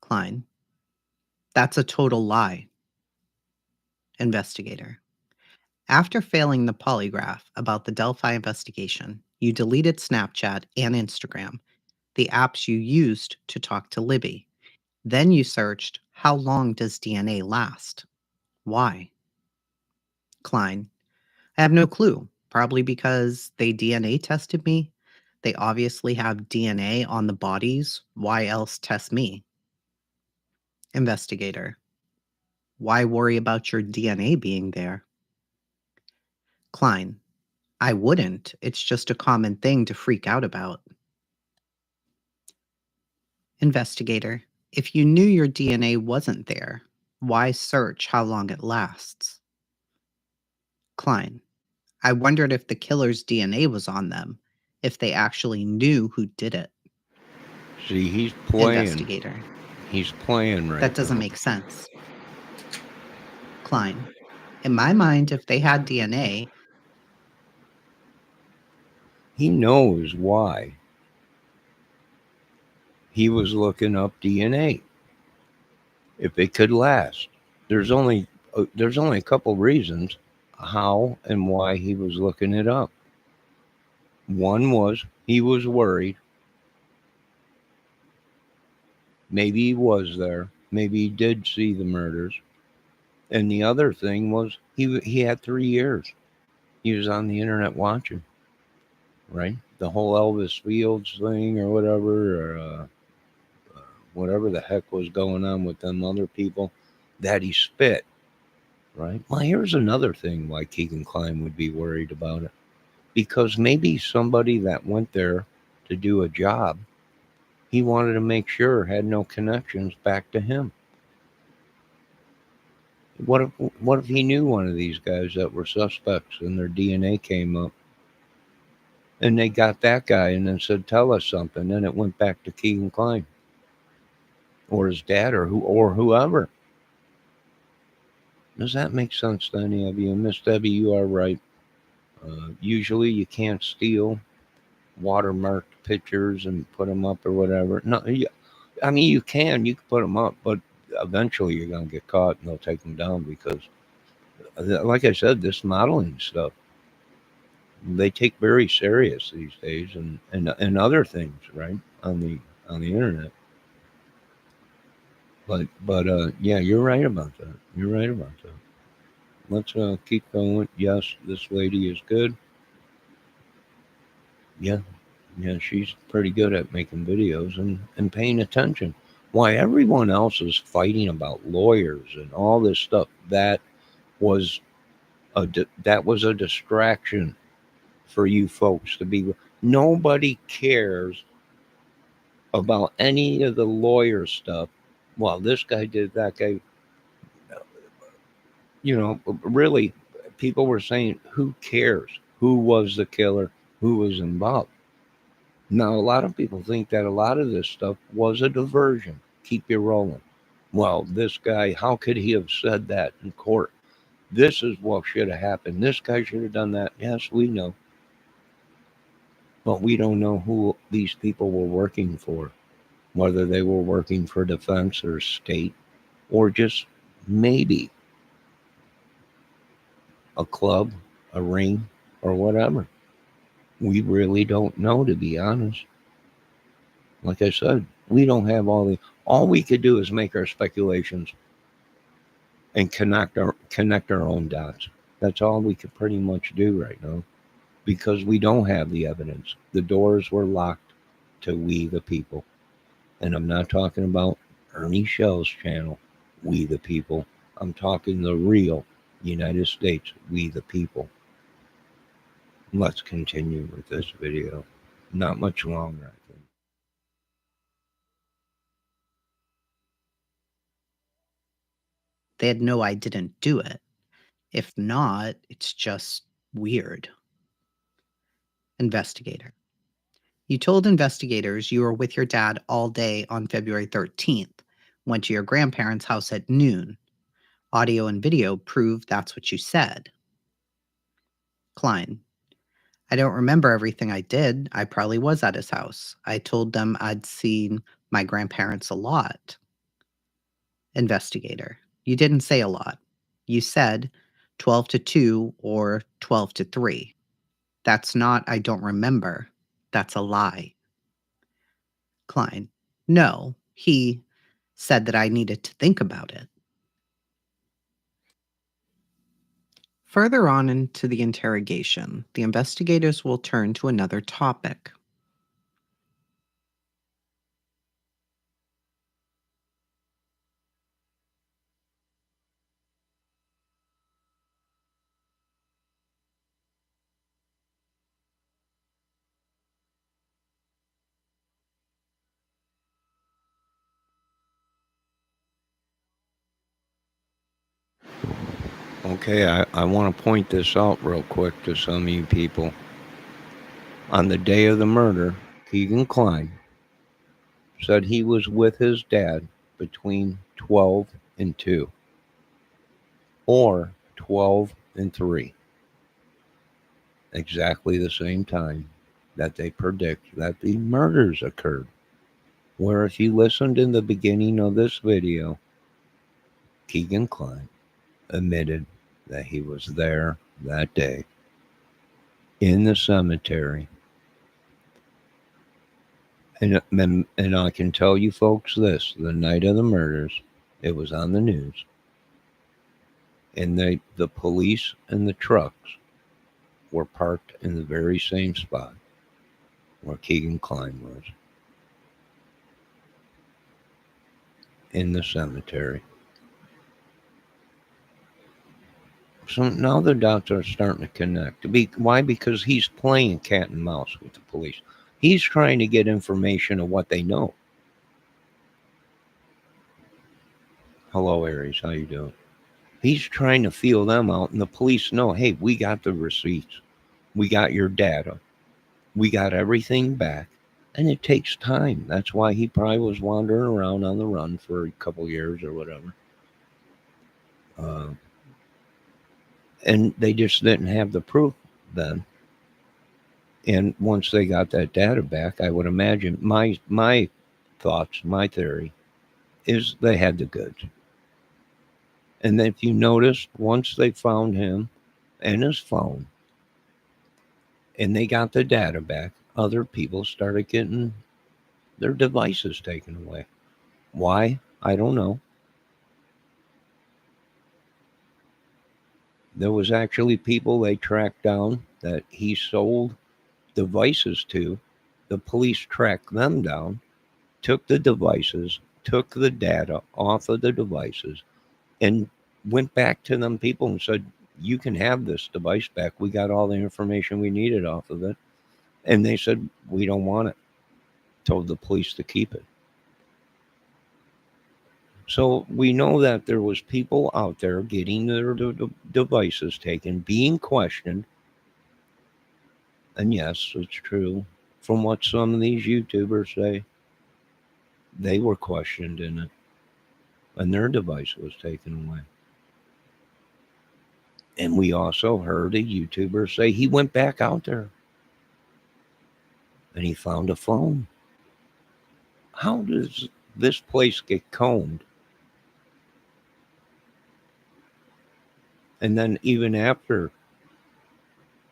Klein. That's a total lie. Investigator. After failing the polygraph about the Delphi investigation, you deleted Snapchat and Instagram, the apps you used to talk to Libby. Then you searched, how long does DNA last? Why? Klein. I have no clue. Probably because they DNA tested me. They obviously have DNA on the bodies. Why else test me? Investigator. Why worry about your DNA being there? Klein. I wouldn't. It's just a common thing to freak out about. Investigator. If you knew your DNA wasn't there, why search how long it lasts? Klein. I wondered if the killer's DNA was on them, if they actually knew who did it. See, he's playing. Investigator. He's playing right That doesn't now. make sense. Klein. In my mind, if they had DNA, He knows why. He was looking up DNA. If it could last. There's only a couple reasons how and why he was looking it up. One was he was worried. Maybe he was there. Maybe he did see the murders. And the other thing was he had 3 years. He was on the internet watching, right? The whole Elvis Fields thing or whatever, or whatever the heck was going on with them other people that he spit, right? Well, here's another thing why Keegan Klein would be worried about it. Because maybe somebody that went there to do a job, he wanted to make sure had no connections back to him. What if he knew one of these guys that were suspects and their DNA came up and they got that guy and then said, "Tell us something." Then it went back to Keegan Klein or his dad or whoever. Does that make sense to any of you? Miss Debbie, you are right. Usually you can't steal watermarked pictures and put them up or whatever. No, I mean you can put them up, but eventually you're gonna get caught and they'll take them down because, like I said, this modeling stuff they take very serious these days, and other things, right, on the internet. But yeah, you're right about that. You're right about that. Let's keep going. Yes, this lady is good. Yeah, yeah, she's pretty good at making videos and paying attention. Why everyone else is fighting about lawyers and all this stuff, was that was a distraction for you folks to be. Nobody cares about any of the lawyer stuff. Well, this guy did that guy. Really, people were saying, who cares? Who was the killer? Who was involved? Now, a lot of people think that a lot of this stuff was a diversion. Keep you rolling. Well, this guy, how could he have said that in court? This is what should have happened. This guy should have done that. Yes, we know. But we don't know who these people were working for, whether they were working for defense or state, or just maybe a club, a ring, or whatever. We really don't know, to be honest. Like I said, we don't have all we could do is make our speculations and connect our own dots. That's all we could pretty much do right now because we don't have the evidence. The doors were locked to we the people. And I'm not talking about Ernie Shell's channel, We the People. I'm talking the real United States, We the People. Let's continue with this video. Not much longer, I think. they had know I didn't do it. If not, it's just weird. Investigator. You told investigators you were with your dad all day on February 13th, went to your grandparents' house at noon. Audio and video prove that's what you said. Klein. I don't remember everything I did. I probably was at his house. I told them I'd seen my grandparents a lot. Investigator. You didn't say a lot. You said 12 to 2 or 12 to 3. That's not I don't remember. That's a lie. Klein. No, he said that I needed to think about it. Further on into the interrogation, the investigators will turn to another topic. Okay, I want to point this out real quick to some of you people. On the day of the murder, Keegan Klein, said he was with his dad between 12 and 2 or 12 and 3, exactly the same time that they predict that the murders occurred. Where if you listened in the beginning of this video, Keegan Klein admitted that he was there that day in the cemetery. And I can tell you folks this, the night of the murders, it was on the news. And the police and the trucks were parked in the very same spot where Keegan Klein was, in the cemetery. So now the dots are starting to connect. Why? Because he's playing cat and mouse with the police. He's trying to get information of what they know. Hello, Aries. How you doing? He's trying to feel them out, and the police know, hey, we got the receipts. We got your data. We got everything back. And it takes time. That's why he probably was wandering around on the run for a couple years or whatever. And they just didn't have the proof then. And once they got that data back, I would imagine my thoughts, my theory, is they had the goods. And if you noticed, once they found him and his phone, and they got the data back, other people started getting their devices taken away. Why? I don't know. There was actually people they tracked down that he sold devices to. The police tracked them down, took the devices, took the data off of the devices, and went back to them people and said, you can have this device back. We got all the information we needed off of it. And they said, we don't want it. Told the police to keep it. So we know that there was people out there getting their devices taken, being questioned. And yes, it's true. From what some of these YouTubers say, they were questioned in it. And their device was taken away. And we also heard a YouTuber say he went back out there and he found a phone. How does this place get combed? And then even after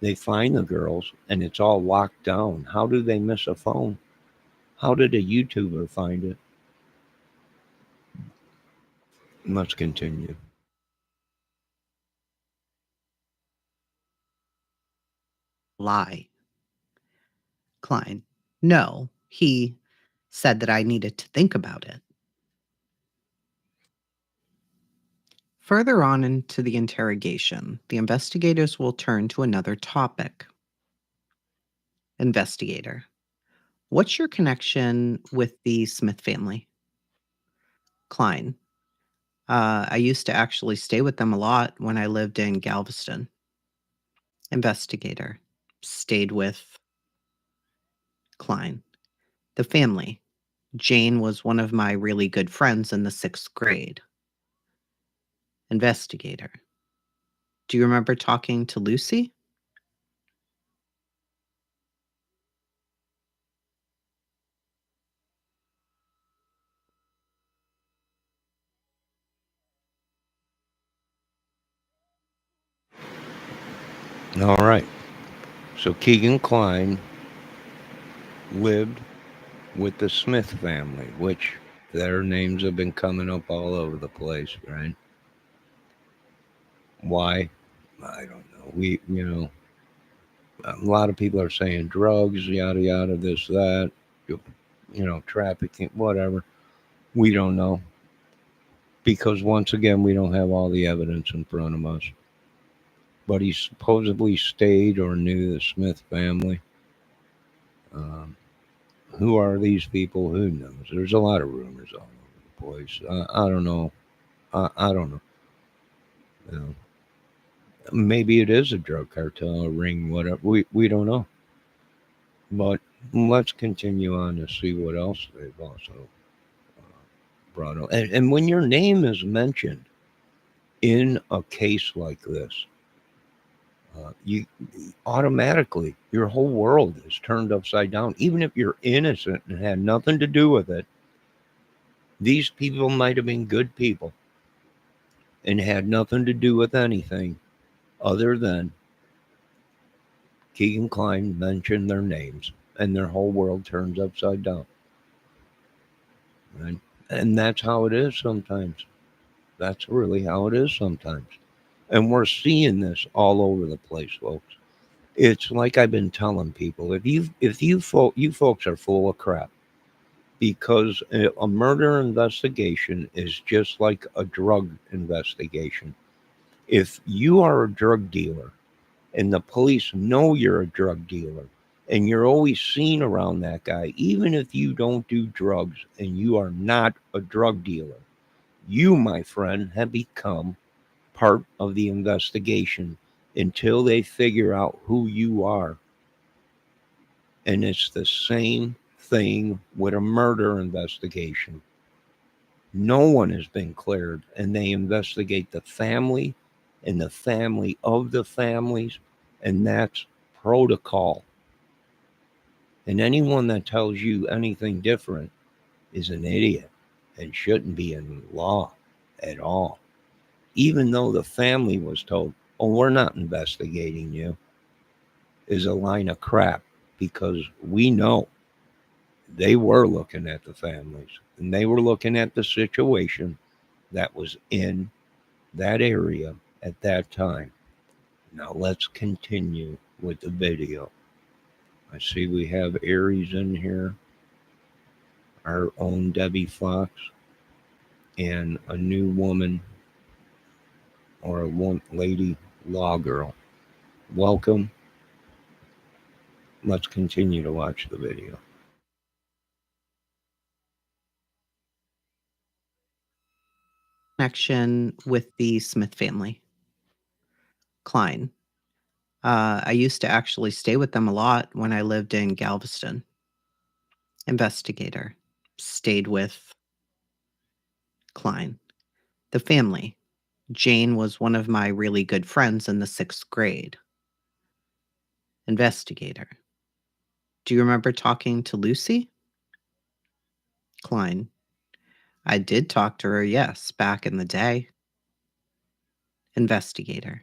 they find the girls and it's all locked down, how do they miss a phone? How did a YouTuber find it? Let's continue. Lie. Klein. No, he said that I needed to think about it. Further on into the interrogation, the investigators will turn to another topic. Investigator. What's your connection with the Smith family? Klein. I used to actually stay with them a lot when I lived in Galveston. Investigator. Stayed with Klein. The family. Jane was one of my really good friends in the 6th grade. Investigator. Do you remember talking to Lucy? All right. So Keegan Klein lived with the Smith family, which their names have been coming up all over the place, right? Why? I don't know. A lot of people are saying drugs, yada yada, this, that, trafficking, whatever. We don't know. Because once again, we don't have all the evidence in front of us. But he supposedly stayed or knew the Smith family. Um, who are these people? Who knows? There's a lot of rumors all over the place. I don't know. I don't know. You know. Maybe it is a drug cartel, a ring, whatever. We don't know. But Let's continue on to see what else they've also brought up. And when your name is mentioned in a case like this, you automatically your whole world is turned upside down. Even if you're innocent and had nothing to do with it, these people might have been good people and had nothing to do with anything other than Keegan Klein mentioned their names, and their whole world turns upside down. Right? And that's how it is sometimes. That's really how it is sometimes. And we're seeing this all over the place, folks. It's like I've been telling people: you folks are full of crap, because a murder investigation is just like a drug investigation. If you are a drug dealer and the police know you're a drug dealer and you're always seen around that guy, even if you don't do drugs and you are not a drug dealer, you, my friend, have become part of the investigation until they figure out who you are. And it's the same thing with a murder investigation. No one has been cleared, and they investigate the family and the family of the families, and that's protocol. And anyone that tells you anything different is an idiot and shouldn't be in law at all. Even though the family was told, oh, we're not investigating you, is a line of crap, because we know they were looking at the families and they were looking at the situation that was in that area at that time. Now let's continue with the video. I see we have Aries in here, our own Debbie Fox, and a new woman, or a one lady law girl. Welcome. Let's continue to watch the video. Connection with the Smith family. Klein. I used to actually stay with them a lot when I lived in Galveston. Investigator. Stayed with Klein. The family. Jane was one of my really good friends in the 6th grade. Investigator. Do you remember talking to Lucy? Klein. I did talk to her, yes, back in the day. Investigator.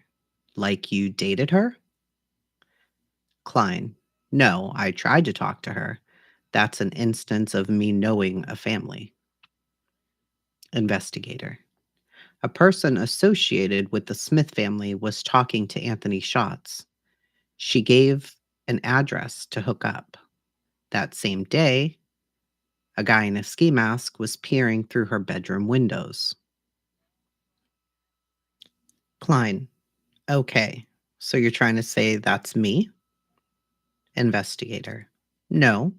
Like you dated her? Klein. No, I tried to talk to her. That's an instance of me knowing a family. Investigator. A person associated with the Smith family was talking to Anthony Schatz. She gave an address to hook up. That same day, a guy in a ski mask was peering through her bedroom windows. Klein. Okay, so you're trying to say that's me? Investigator. No,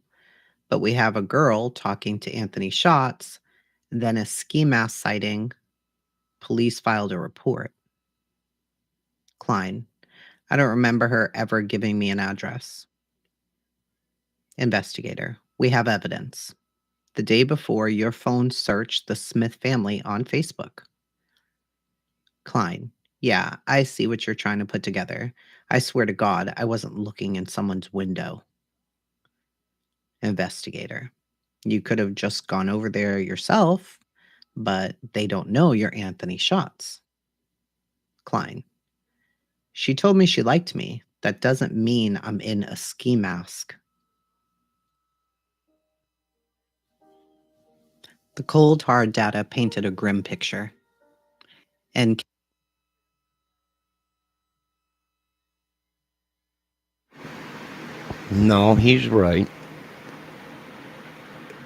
but we have a girl talking to Anthony Schatz, then a ski mask sighting. Police filed a report. Klein. I don't remember her ever giving me an address. Investigator. We have evidence. The day before, your phone searched the Smith family on Facebook. Klein. Yeah, I see what you're trying to put together. I swear to God, I wasn't looking in someone's window. Investigator. You could have just gone over there yourself, but they don't know you're Anthony Schatz. Klein. She told me she liked me. That doesn't mean I'm in a ski mask. The cold, hard data painted a grim picture. And No, he's right.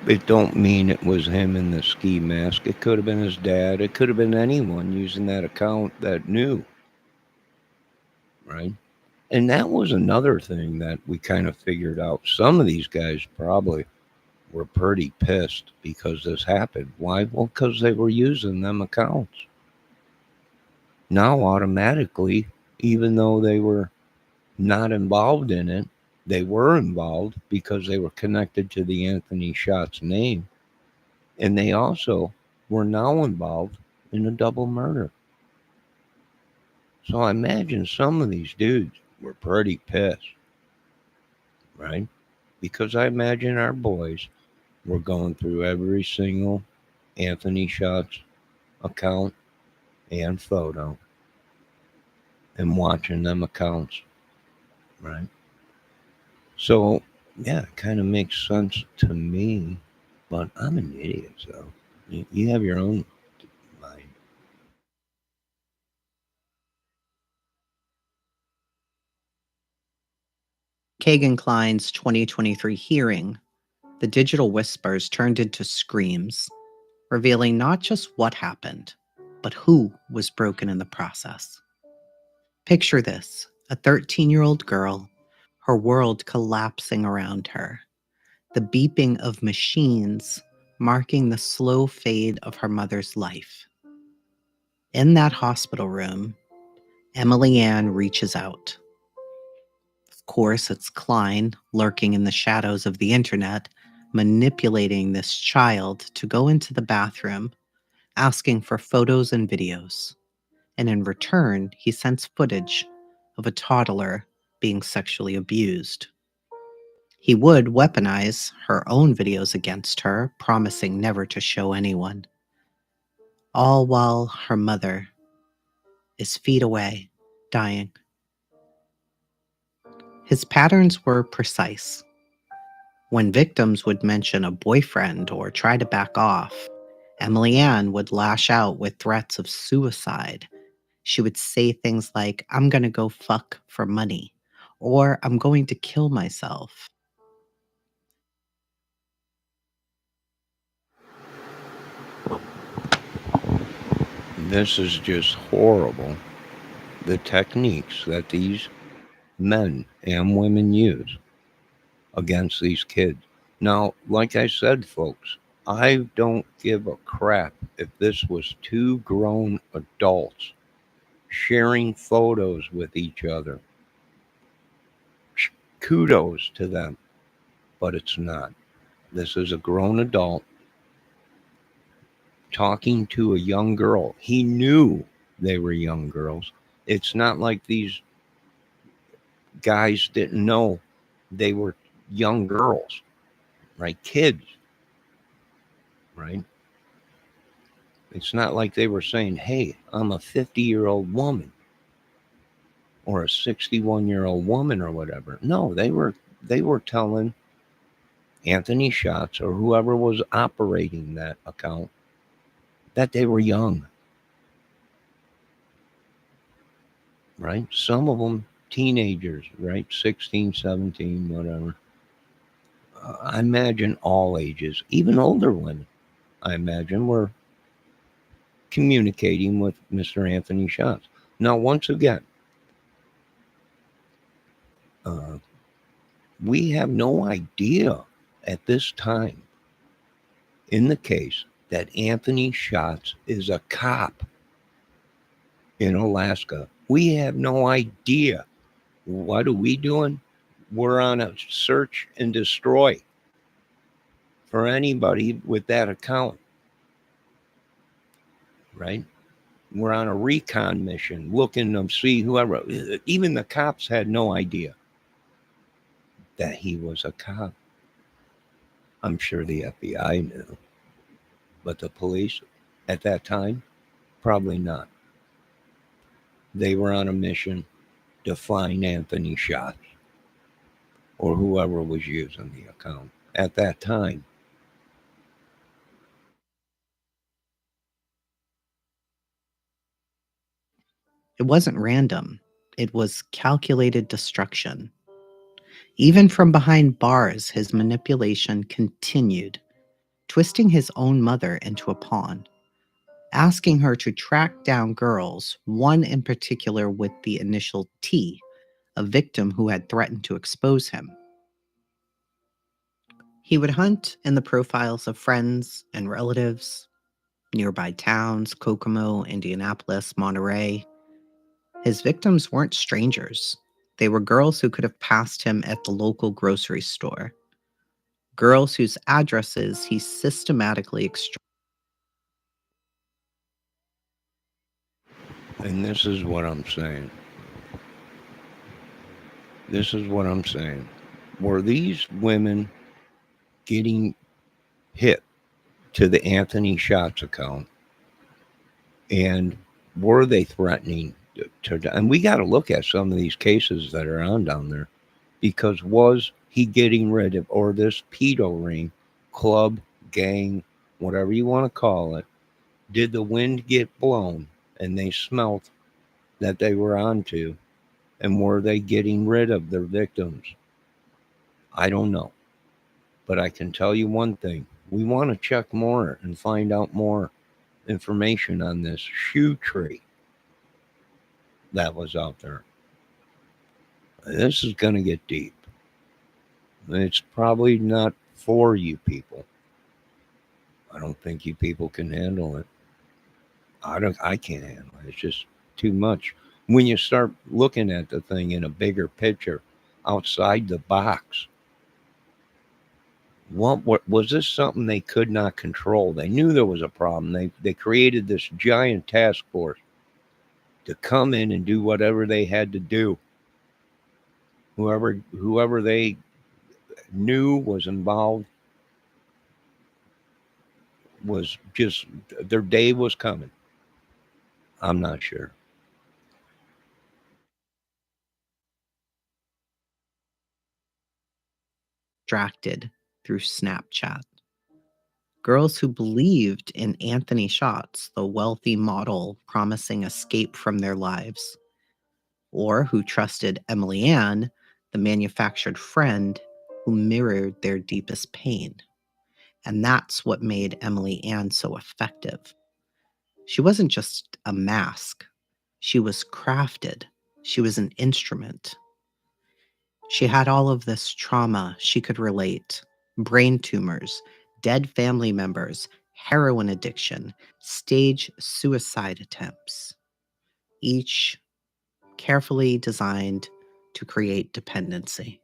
It don't mean it was him in the ski mask. It could have been his dad. It could have been anyone using that account that knew, right? And that was another thing that we kind of figured out. Some of these guys probably were pretty pissed because this happened. Why? Well, because they were using them accounts. Now, automatically, even though they were not involved in it, They were involved because they were connected to the Anthony Shots name, and they also were now involved in a double murder. So I imagine some of these dudes were pretty pissed, right? Because I imagine our boys were going through every single Anthony Shots account and photo and watching them accounts, right? So, yeah, it kind of makes sense to me, but I'm an idiot, so you have your own mind. Kagan Klein's 2023 hearing, the digital whispers turned into screams, revealing not just what happened, but who was broken in the process. Picture this: a 13-year-old girl, her world collapsing around her, the beeping of machines marking the slow fade of her mother's life. In that hospital room, Emily Ann reaches out. Of course, it's Klein lurking in the shadows of the internet, manipulating this child to go into the bathroom, asking for photos and videos. And in return, he sends footage of a toddler being sexually abused. He would weaponize her own videos against her, promising never to show anyone. All while her mother is feet away, dying. His patterns were precise. When victims would mention a boyfriend or try to back off, Emily Ann would lash out with threats of suicide. She would say things like, "I'm going to go fuck for money," or "I'm going to kill myself." This is just horrible. The techniques that these men and women use against these kids. Now, like I said, folks, I don't give a crap if this was two grown adults sharing photos with each other. Kudos to them, but it's not. This is a grown adult talking to a young girl. He knew they were young girls. It's not like these guys didn't know they were young girls, right? Kids, right? It's not like they were saying, "Hey, I'm a 50-year-old woman or a 61-year-old woman or whatever." No, they were telling Anthony Shots or whoever was operating that account that they were young, right? Some of them teenagers, right? 16, 17, whatever. I imagine all ages, even older women, I imagine, were communicating with Mr. Anthony Shots. Now, once again, uh, we have no idea at this time in the case that Anthony Shots is a cop in Alaska. We have no idea. What are we doing? We're on a search and destroy for anybody with that account, right? We're on a recon mission looking to see whoever. Even the cops had no idea that he was a cop. I'm sure the FBI knew, but the police at that time, probably not. They were on a mission to find Anthony Shots or whoever was using the account at that time. It wasn't random, it was calculated destruction. Even from behind bars, his manipulation continued, twisting his own mother into a pawn, asking her to track down girls, one in particular with the initial T, a victim who had threatened to expose him. He would hunt in the profiles of friends and relatives, nearby towns, Kokomo, Indianapolis, Monterey. His victims weren't strangers. They were girls who could have passed him at the local grocery store, girls whose addresses he systematically extracted. And this is what I'm saying. This is what I'm saying. Were these women getting hit to the Anthony Shots account, and were they threatening to? And we got to look at some of these cases that are on down there, because was he getting rid of, or this pedo ring, club, gang, whatever you want to call it? Did the wind get blown and they smelt that they were onto, and were they getting rid of their victims? I don't know. But I can tell you one thing: we want to check more and find out more information on this shoe tree that was out there. This is going to get deep. It's probably not for you people. I don't think you people can handle it. I can't handle it. It's just too much. When you start looking at the thing in a bigger picture, outside the box, what was this something they could not control? They knew there was a problem. They created this giant task force to come in and do whatever they had to do. Whoever they knew was involved was just, their day was coming. I'm not sure. Through Snapchat. Girls who believed in Anthony Shots, the wealthy model promising escape from their lives, or who trusted Emily Ann, the manufactured friend who mirrored their deepest pain. And that's what made Emily Ann so effective. She wasn't just a mask, she was crafted, she was an instrument. She had all of this trauma she could relate: brain tumors, dead family members, heroin addiction, stage suicide attempts, each carefully designed to create dependency.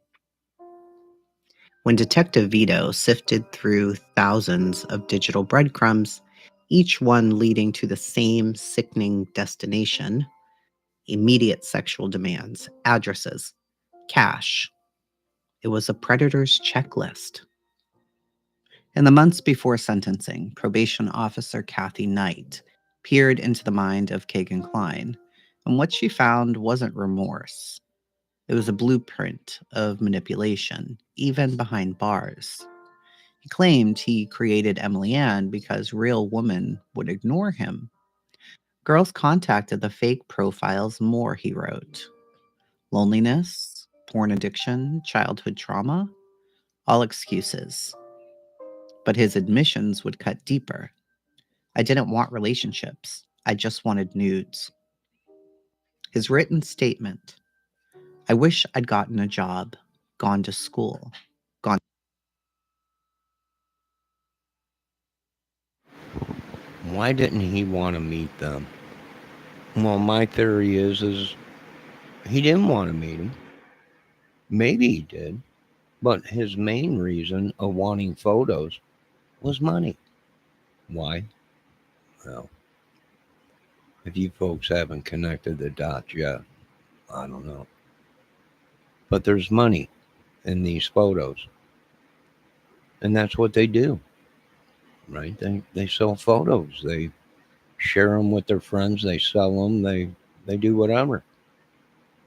When Detective Vito sifted through thousands of digital breadcrumbs, each one leading to the same sickening destination: immediate sexual demands, addresses, cash. It was a predator's checklist. In the months before sentencing, probation officer Kathy Knight peered into the mind of Kagan Klein, and what she found wasn't remorse. It was a blueprint of manipulation, even behind bars. He claimed he created Emily Ann because real women would ignore him. Girls contacted the fake profiles more, he wrote. Loneliness, porn addiction, childhood trauma, all excuses. But his admissions would cut deeper. I didn't want relationships. I just wanted nudes. His written statement: I wish I'd gotten a job, gone to school, gone. Why didn't he want to meet them? Well, my theory is he didn't want to meet them. Maybe he did, but his main reason of wanting photos was money. Why? Well, if you folks haven't connected the dots yet, I don't know. But there's money in these photos, and that's what they do, right? They sell photos. They share them with their friends. They sell them. They do whatever,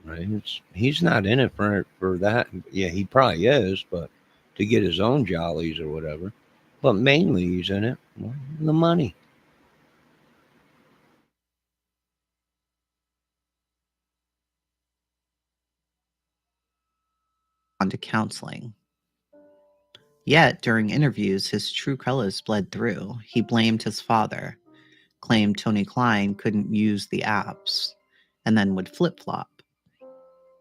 right? He's not in it for that. Yeah, he probably is, but to get his own jollies or whatever. But mainly he's in it for the money. To counseling. Yet, during interviews, his true colors bled through. He blamed his father, claimed Tony Klein couldn't use the apps, and then would flip flop.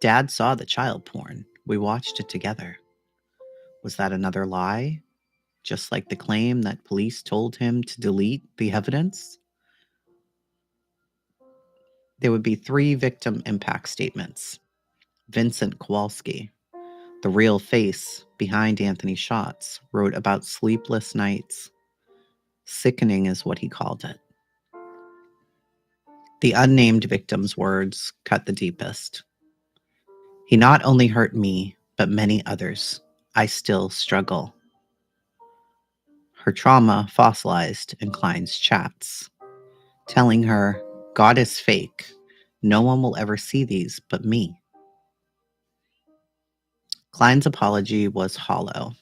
Dad saw the child porn. We watched it together. Was that another lie? Just like the claim that police told him to delete the evidence? There would be 3 victim impact statements. Vincent Kowalski, the real face behind Anthony's shots, wrote about sleepless nights. Sickening is what he called it. The unnamed victim's words cut the deepest. He not only hurt me, but many others. I still struggle. Her trauma fossilized in Klein's chats, telling her, God is fake. No one will ever see these but me. Klein's apology was hollow.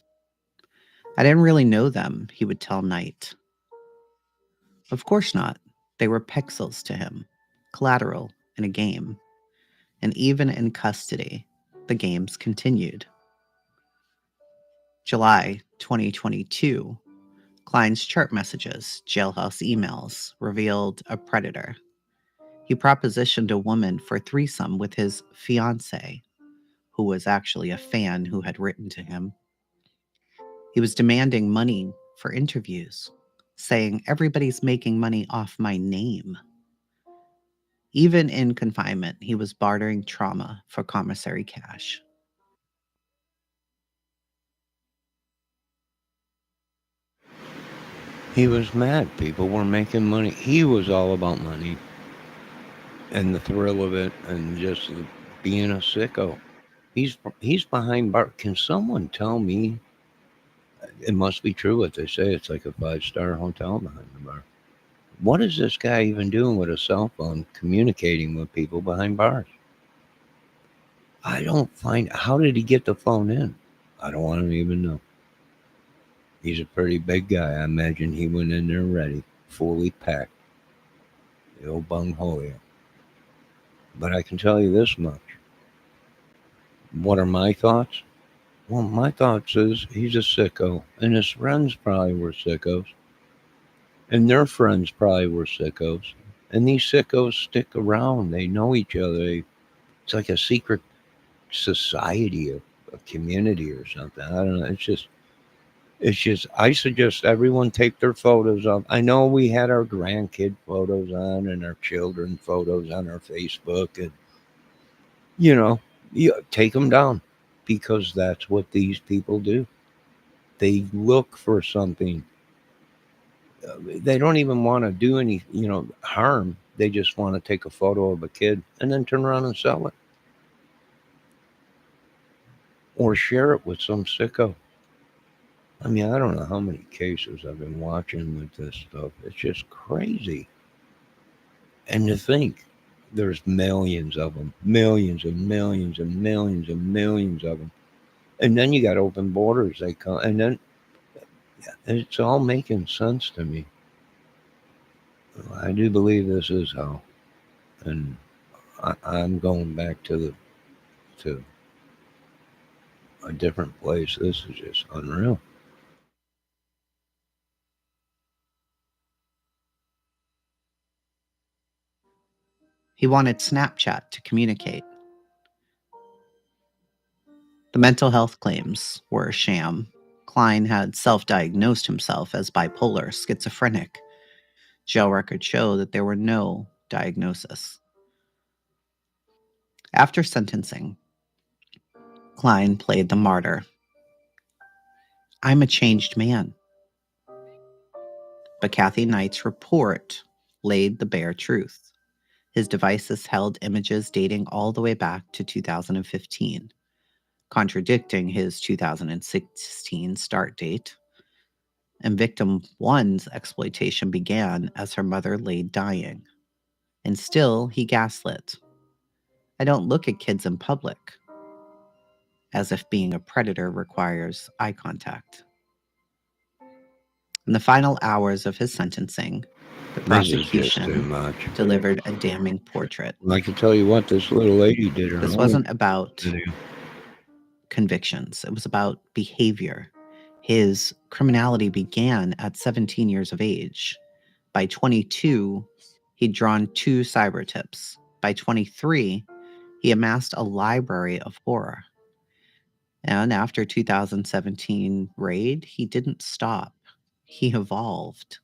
I didn't really know them, he would tell Knight. Of course not. They were pixels to him, collateral in a game. And even in custody, the games continued. July 2022, Klein's chart messages, jailhouse emails, revealed a predator. He propositioned a woman for a threesome with his fiancée, who was actually a fan who had written to him. He was demanding money for interviews, saying, everybody's making money off my name. Even in confinement, he was bartering trauma for commissary cash. He was mad. People were making money. He was all about money and the thrill of it and just being a sicko. He's behind bar. Can someone tell me? It must be true what they say. It's like a 5-star hotel behind the bar. What is this guy even doing with a cell phone, communicating with people behind bars? I don't find. How did he get the phone in? I don't want to even know. He's a pretty big guy. I imagine he went in there ready, fully packed. The old bungholia. But I can tell you this much. What are my thoughts? Well, my thoughts is he's a sicko, and his friends probably were sickos, and their friends probably were sickos, and these sickos stick around. They know each other. It's like a secret society, a community or something. I don't know. It's just. I suggest everyone take their photos of. I know we had our grandkid photos on and our children photos on our Facebook, and you know, you take them down because that's what these people do. They look for something. They don't even want to do any, harm. They just want to take a photo of a kid and then turn around and sell it or share it with some sicko. I mean, I don't know how many cases I've been watching with this stuff. It's just crazy. And to think there's millions of them, millions and millions and millions and millions of them. And then you got open borders. They come, and then it's all making sense to me. I do believe this is how, and I'm going back to a different place. This is just unreal. He wanted Snapchat to communicate. The mental health claims were a sham. Klein had self diagnosed himself as bipolar, schizophrenic. Jail records show that there were no diagnoses. After sentencing, Klein played the martyr. I'm a changed man. But Kathy Knight's report laid the bare truth. His devices held images dating all the way back to 2015, contradicting his 2016 start date. And victim one's exploitation began as her mother lay dying. And still, he gaslit. I don't look at kids in public, as if being a predator requires eye contact. In the final hours of his sentencing, the This is just too prosecution much. delivered a damning portrait. I can tell you what, this little lady did her This own wasn't about video. convictions, it was about behavior. His criminality began at 17 years of age. By 22, he'd drawn 2 cyber tips. By 23, he amassed a library of horror. And after 2017 raid, he didn't stop. He evolved.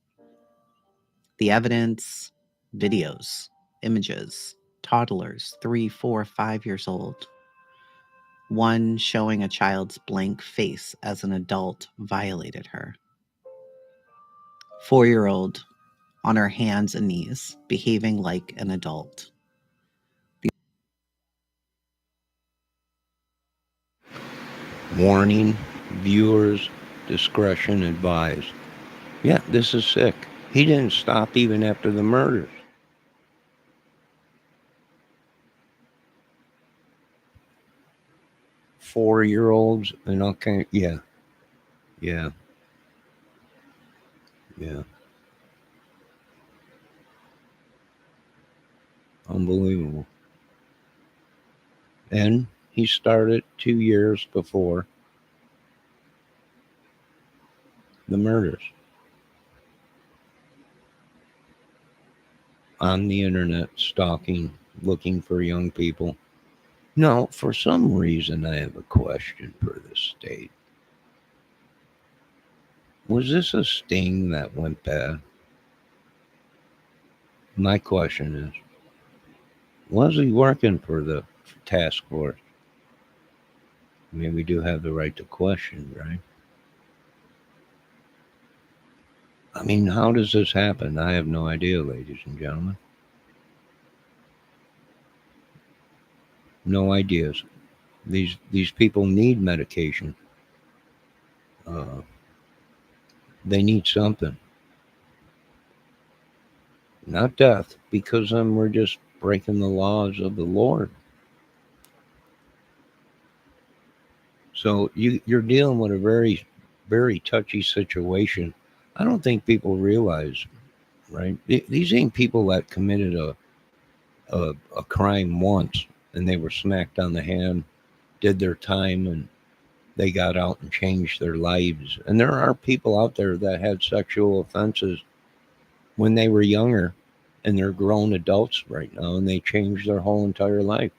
The evidence, videos, images, toddlers, 3, 4, 5 years old. one showing a child's blank face as an adult violated her. 4-year-old on her hands and knees, behaving like an adult. Warning, viewers, discretion advised. Yeah, this is sick. He didn't stop even after the murders. Four-year-olds and okay, yeah, yeah, yeah. Unbelievable. And he started 2 years before the murders on the internet, stalking, looking for young people. No, for some reason, I have a question for the state. Was this a sting that went bad? My question is, was he working for the task force? I mean, we do have the right to question, right? I mean, how does this happen? I have no idea, ladies and gentlemen. No ideas. These people need medication. Uh, they need something, not death, because then we're just breaking the laws of the Lord. So you're dealing with a very, very touchy situation. I don't think people realize, right? These ain't people that committed a crime once and they were smacked on the hand, did their time, and they got out and changed their lives. And there are people out there that had sexual offenses when they were younger and they're grown adults right now and they changed their whole entire life,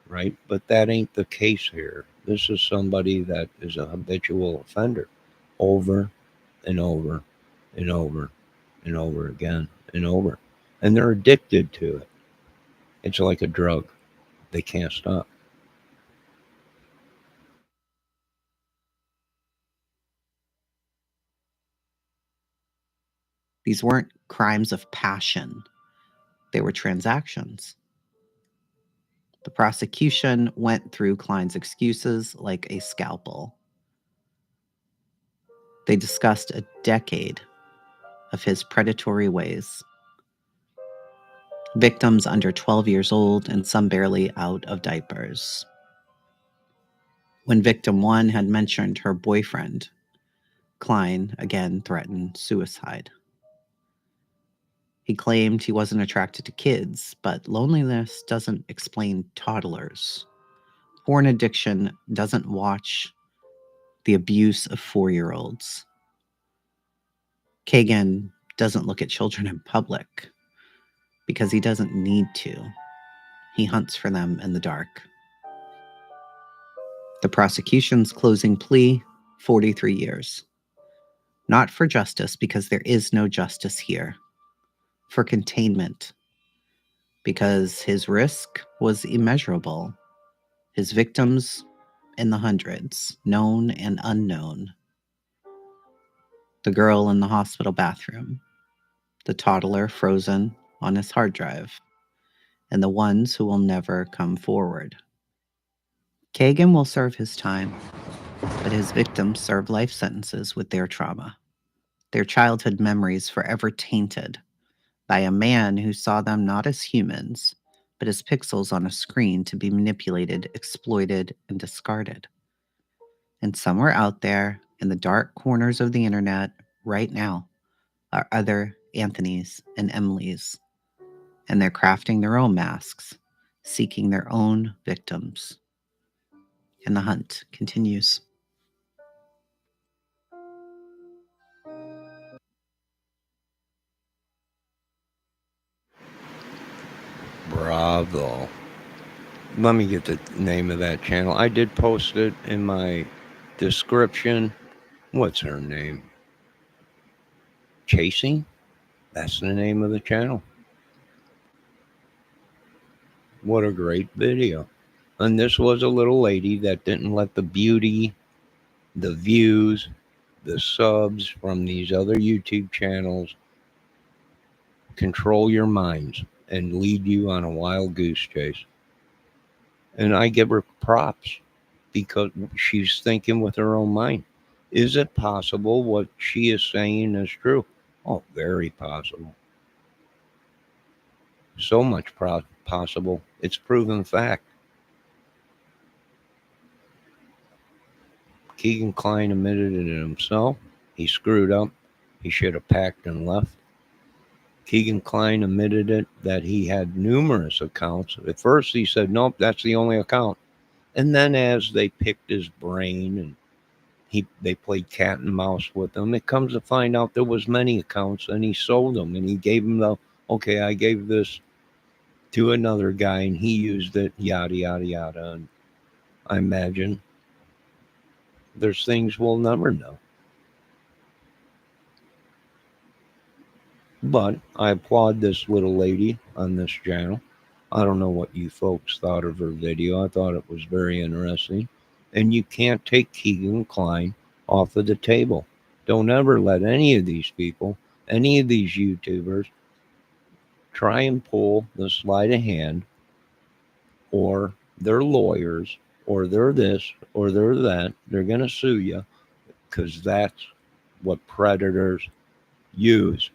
right? But that ain't the case here. This is somebody that is a habitual offender over and over and over and over again and over. And they're addicted to it. It's like a drug, they can't stop. These weren't crimes of passion, they were transactions. The prosecution went through Klein's excuses like a scalpel. They discussed a decade of his predatory ways. Victims under 12 years old and some barely out of diapers. When victim 1 had mentioned her boyfriend, Klein again threatened suicide. He claimed he wasn't attracted to kids, but loneliness doesn't explain toddlers. Porn addiction doesn't watch the abuse of 4-year-olds. Kagan doesn't look at children in public because he doesn't need to. He hunts for them in the dark. The prosecution's closing plea, 43 years. Not for justice, because there is no justice here. For containment, because his risk was immeasurable. His victims in the hundreds, known and unknown. The girl in the hospital bathroom, the toddler frozen on his hard drive, and the ones who will never come forward. Kagan will serve his time, but his victims serve life sentences with their trauma, their childhood memories forever tainted by a man who saw them not as humans, but as pixels on a screen to be manipulated, exploited, and discarded. And somewhere out there in the dark corners of the internet right now are other Anthonys and Emilys, and they're crafting their own masks, seeking their own victims. And the hunt continues. Bravo. Let me get the name of that channel. I did post it in my description. What's her name? Chasing? That's the name of the channel. What a great video. And this was a little lady that didn't let the beauty, the views, the subs from these other YouTube channels control your minds and lead you on a wild goose chase. And I give her props because she's thinking with her own mind. Is it possible what she is saying is true? Oh, very possible. So much possible. It's proven fact. Keegan Klein admitted it himself. He screwed up. He should have packed and left. Keegan Klein admitted it that he had numerous accounts. At first, he said, nope, that's the only account. And then, as they picked his brain and they played cat and mouse with him, it comes to find out there was many accounts, and he sold them, and he gave them the okay. I gave this to another guy, and he used it. Yada yada yada. And I imagine there's things we'll never know. But I applaud this little lady on this channel. I don't know what you folks thought of her video. I thought it was very interesting. And you can't take Keegan Klein off of the table. Don't ever let any of these people, any of these YouTubers, try and pull the sleight of hand, or they're lawyers, or they're this, or they're that. They're going to sue you because that's what predators use.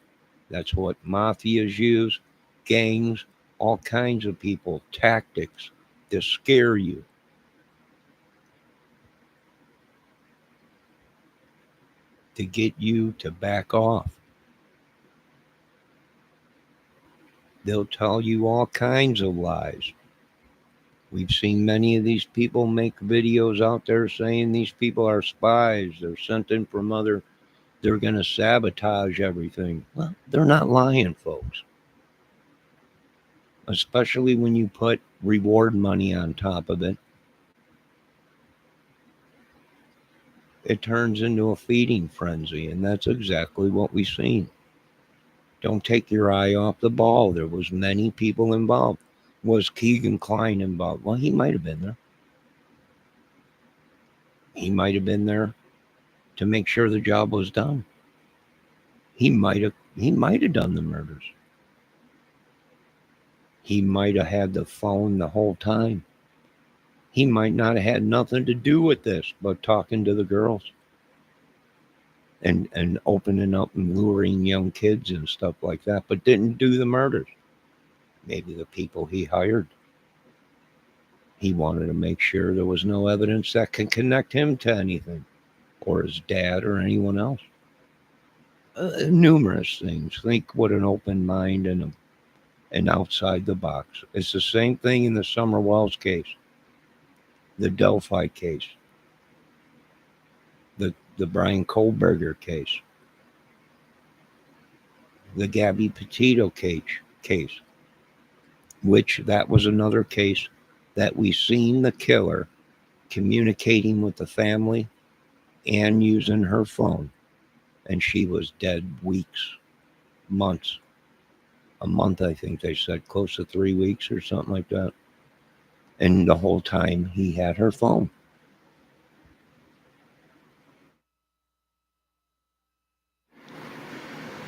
That's what mafias use, gangs, all kinds of people, tactics to scare you. To get you to back off. They'll tell you all kinds of lies. We've seen many of these people make videos out there saying these people are spies. They're sent in from they're going to sabotage everything. Well, they're not lying, folks. Especially when you put reward money on top of it. It turns into a feeding frenzy, and that's exactly what we've seen. Don't take your eye off the ball. There was many people involved. Was Keegan Klein involved? Well, he might have been there. He might have been there to make sure the job was done. He might have done the murders. He might have had the phone the whole time. He might not have had nothing to do with this but talking to the girls and opening up and luring young kids and stuff like that, but didn't do the murders. Maybe the people he hired. He wanted to make sure there was no evidence that can connect him to anything, or his dad, or anyone else. Numerous things. Think with an open mind and outside the box. It's the same thing in the Summer Wells case, the Delphi case, the Brian Kohlberger case, the Gabby Petito case, which that was another case that we seen the killer communicating with the family and using her phone, and she was dead weeks, months. A month, I think they said, close to 3 weeks or something like that. And the whole time he had her phone.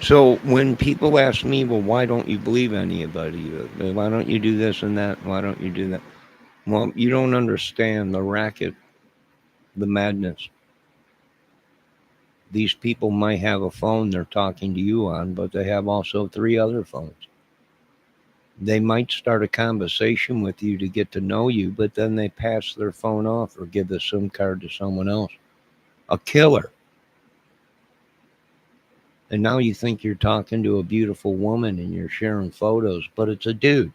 So when people ask me, well, why don't you believe anybody? Why don't you do this and that? Why don't you do that? Well, you don't understand the racket, the madness. These people might have a phone they're talking to you on, but they have also 3 other phones. They might start a conversation with you to get to know you, but then they pass their phone off or give the SIM card to someone else. A killer. And now you think you're talking to a beautiful woman and you're sharing photos, but it's a dude.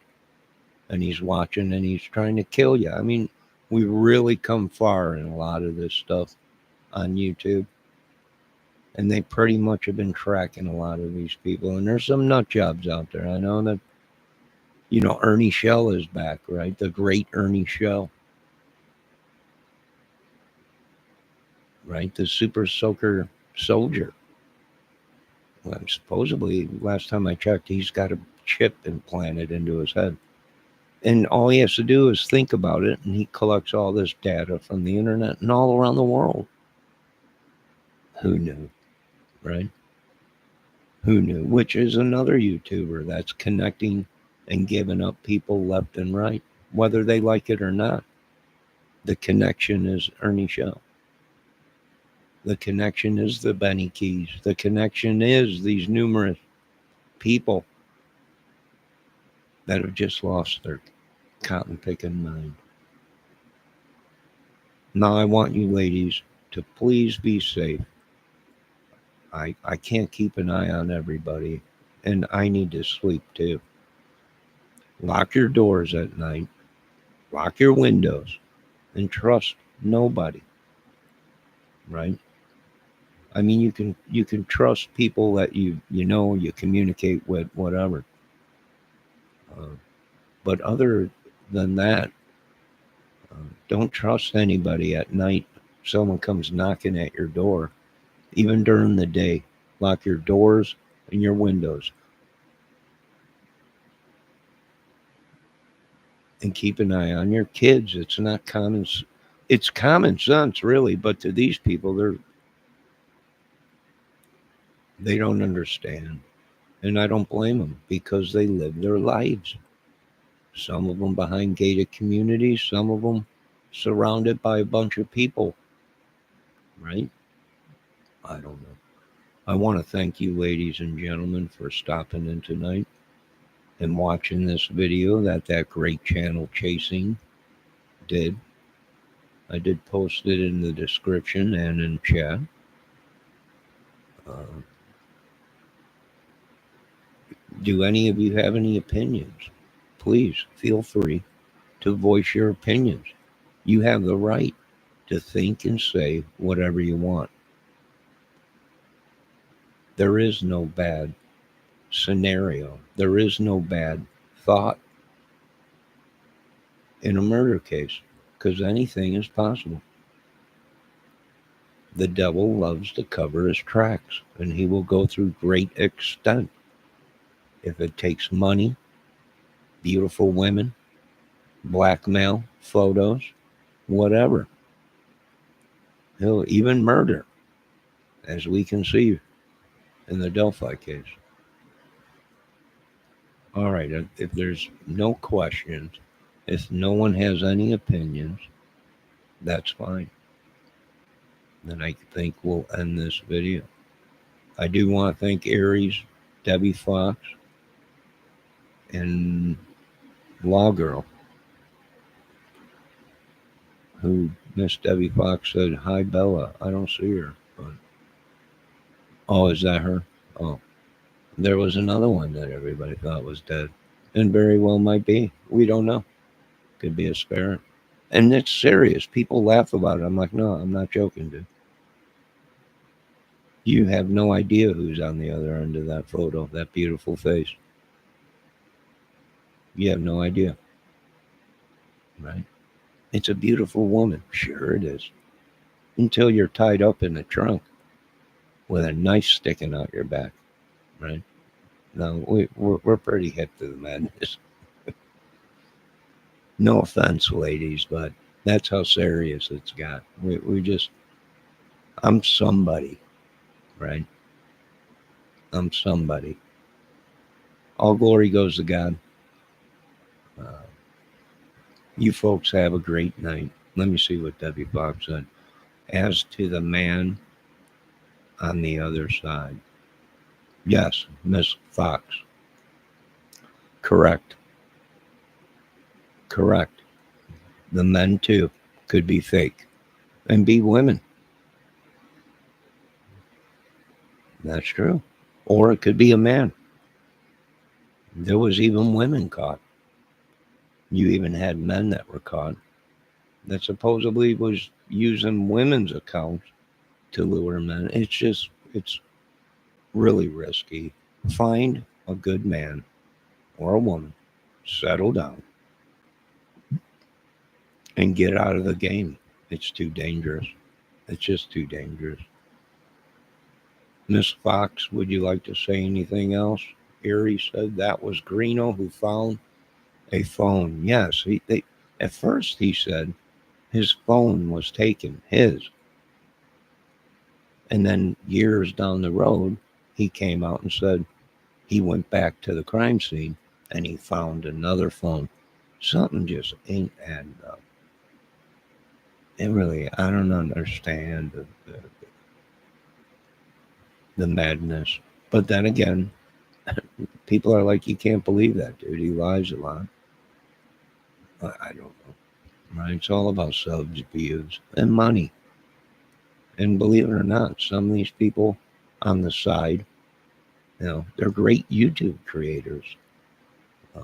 And he's watching and he's trying to kill you. I mean, we've really come far in a lot of this stuff on YouTube. And they pretty much have been tracking a lot of these people. And there's some nut jobs out there. I know that, Ernie Shell is back, right? The great Ernie Shell. Right? The super soaker soldier. Well, supposedly, last time I checked, he's got a chip implanted into his head. And all he has to do is think about it, and he collects all this data from the internet and all around the world. Who knew, right? Who knew? Which is another YouTuber that's connecting and giving up people left and right, whether they like it or not. The connection is Ernie Show. The connection is the Benny Keys. The connection is these numerous people that have just lost their cotton picking mind. Now, I want you ladies to please be safe. I can't keep an eye on everybody, and I need to sleep too. Lock your doors at night, lock your windows, and trust nobody, right? I mean, you can trust people that you communicate with, whatever. Uh, but other than that, don't trust anybody at night. Someone comes knocking at your door, even during the day. Lock your doors and your windows, and keep an eye on your kids. It's not common. It's common sense, really, but to these people, they don't understand, and I don't blame them because they live their lives. Some of them behind gated communities, some of them surrounded by a bunch of people, right? I don't know. I want to thank you, ladies and gentlemen, for stopping in tonight and watching this video that great channel Chasing did. I did post it in the description and in chat. Uh, do any of you have any opinions? Please feel free to voice your opinions. You have the right to think and say whatever you want. There is no bad scenario, there is no bad thought in a murder case because anything is possible. The devil loves to cover his tracks, and he will go through great extent if it takes money, beautiful women, blackmail, photos, whatever. He'll even murder, as we can see in the Delphi case. All right, if there's no questions, if no one has any opinions, that's fine. Then I think we'll end this video. I do want to thank Aries, Debbie Fox, and Law Girl, who Miss Debbie Fox said, "Hi, Bella." I don't see her. But... Oh, is that her? Oh, there was another one that everybody thought was dead, and very well might be. We don't know. Could be a spirit. And it's serious. People laugh about it. I'm like, no, I'm not joking, dude. You have no idea who's on the other end of that photo, that beautiful face. You have no idea, right? It's a beautiful woman. Sure it is. Until you're tied up in the trunk with a knife sticking out your back, right? No, we're pretty hip to the madness. No offense, ladies, but that's how serious it's got. We just, I'm somebody, right? I'm somebody. All glory goes to God. Uh, you folks have a great night. Let me see what Debbie Fox said. As to the man on the other side. Yes, Miss Fox. Correct. Correct. The men, too, could be fake and be women. That's true. Or it could be a man. There was even women caught. You even had men that were caught that supposedly was using women's accounts to lure men. It's really risky. Find a good man or a woman, settle down, and get out of the game. It's too dangerous. It's just too dangerous. Miss Fox, would you like to say anything else? Erie said that was Greeno who found A phone, yes. At first he said his phone was taken, his. And then years down the road, he came out and said he went back to the crime scene and he found another phone. Something just ain't adding up. And really, I don't understand the madness. But then again, people are like, you can't believe that dude. He lies a lot. I don't know. Right? It's all about subs, and money. And believe it or not, some of these people on the side, they're great YouTube creators, uh,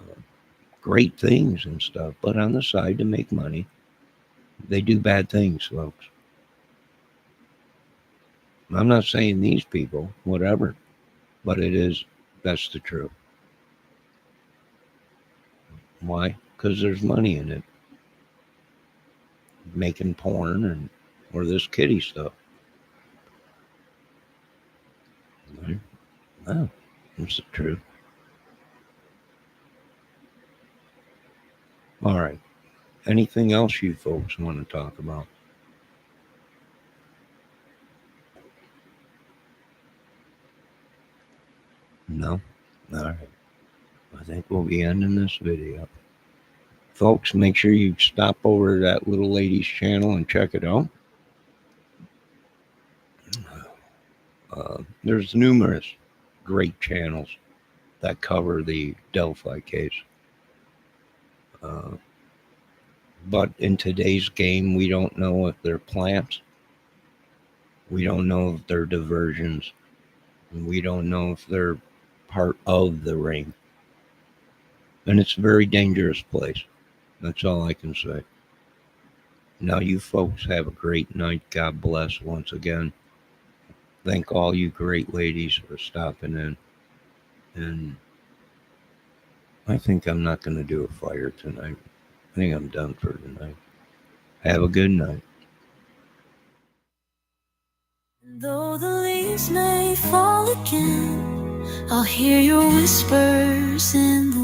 great things and stuff. But on the side to make money, they do bad things, folks. I'm not saying these people, whatever, but that's the truth. Why? Because there's money in it, making porn or this kitty stuff. Right? Wow, that's the truth. All right. Anything else you folks want to talk about? No? All right. I think we'll be ending this video. Folks, make sure you stop over to that little lady's channel and check it out. There's numerous great channels that cover the Delphi case. But in today's game, we don't know if they're plants. We don't know if they're diversions. We don't know if they're part of the ring. And it's a very dangerous place. That's all I can say. Now, you folks have a great night. God bless once again. Thank all you great ladies for stopping in. And I think I'm not going to do a fire tonight. I think I'm done for tonight. Have a good night. Though the leaves may fall again, I'll hear your whispers in the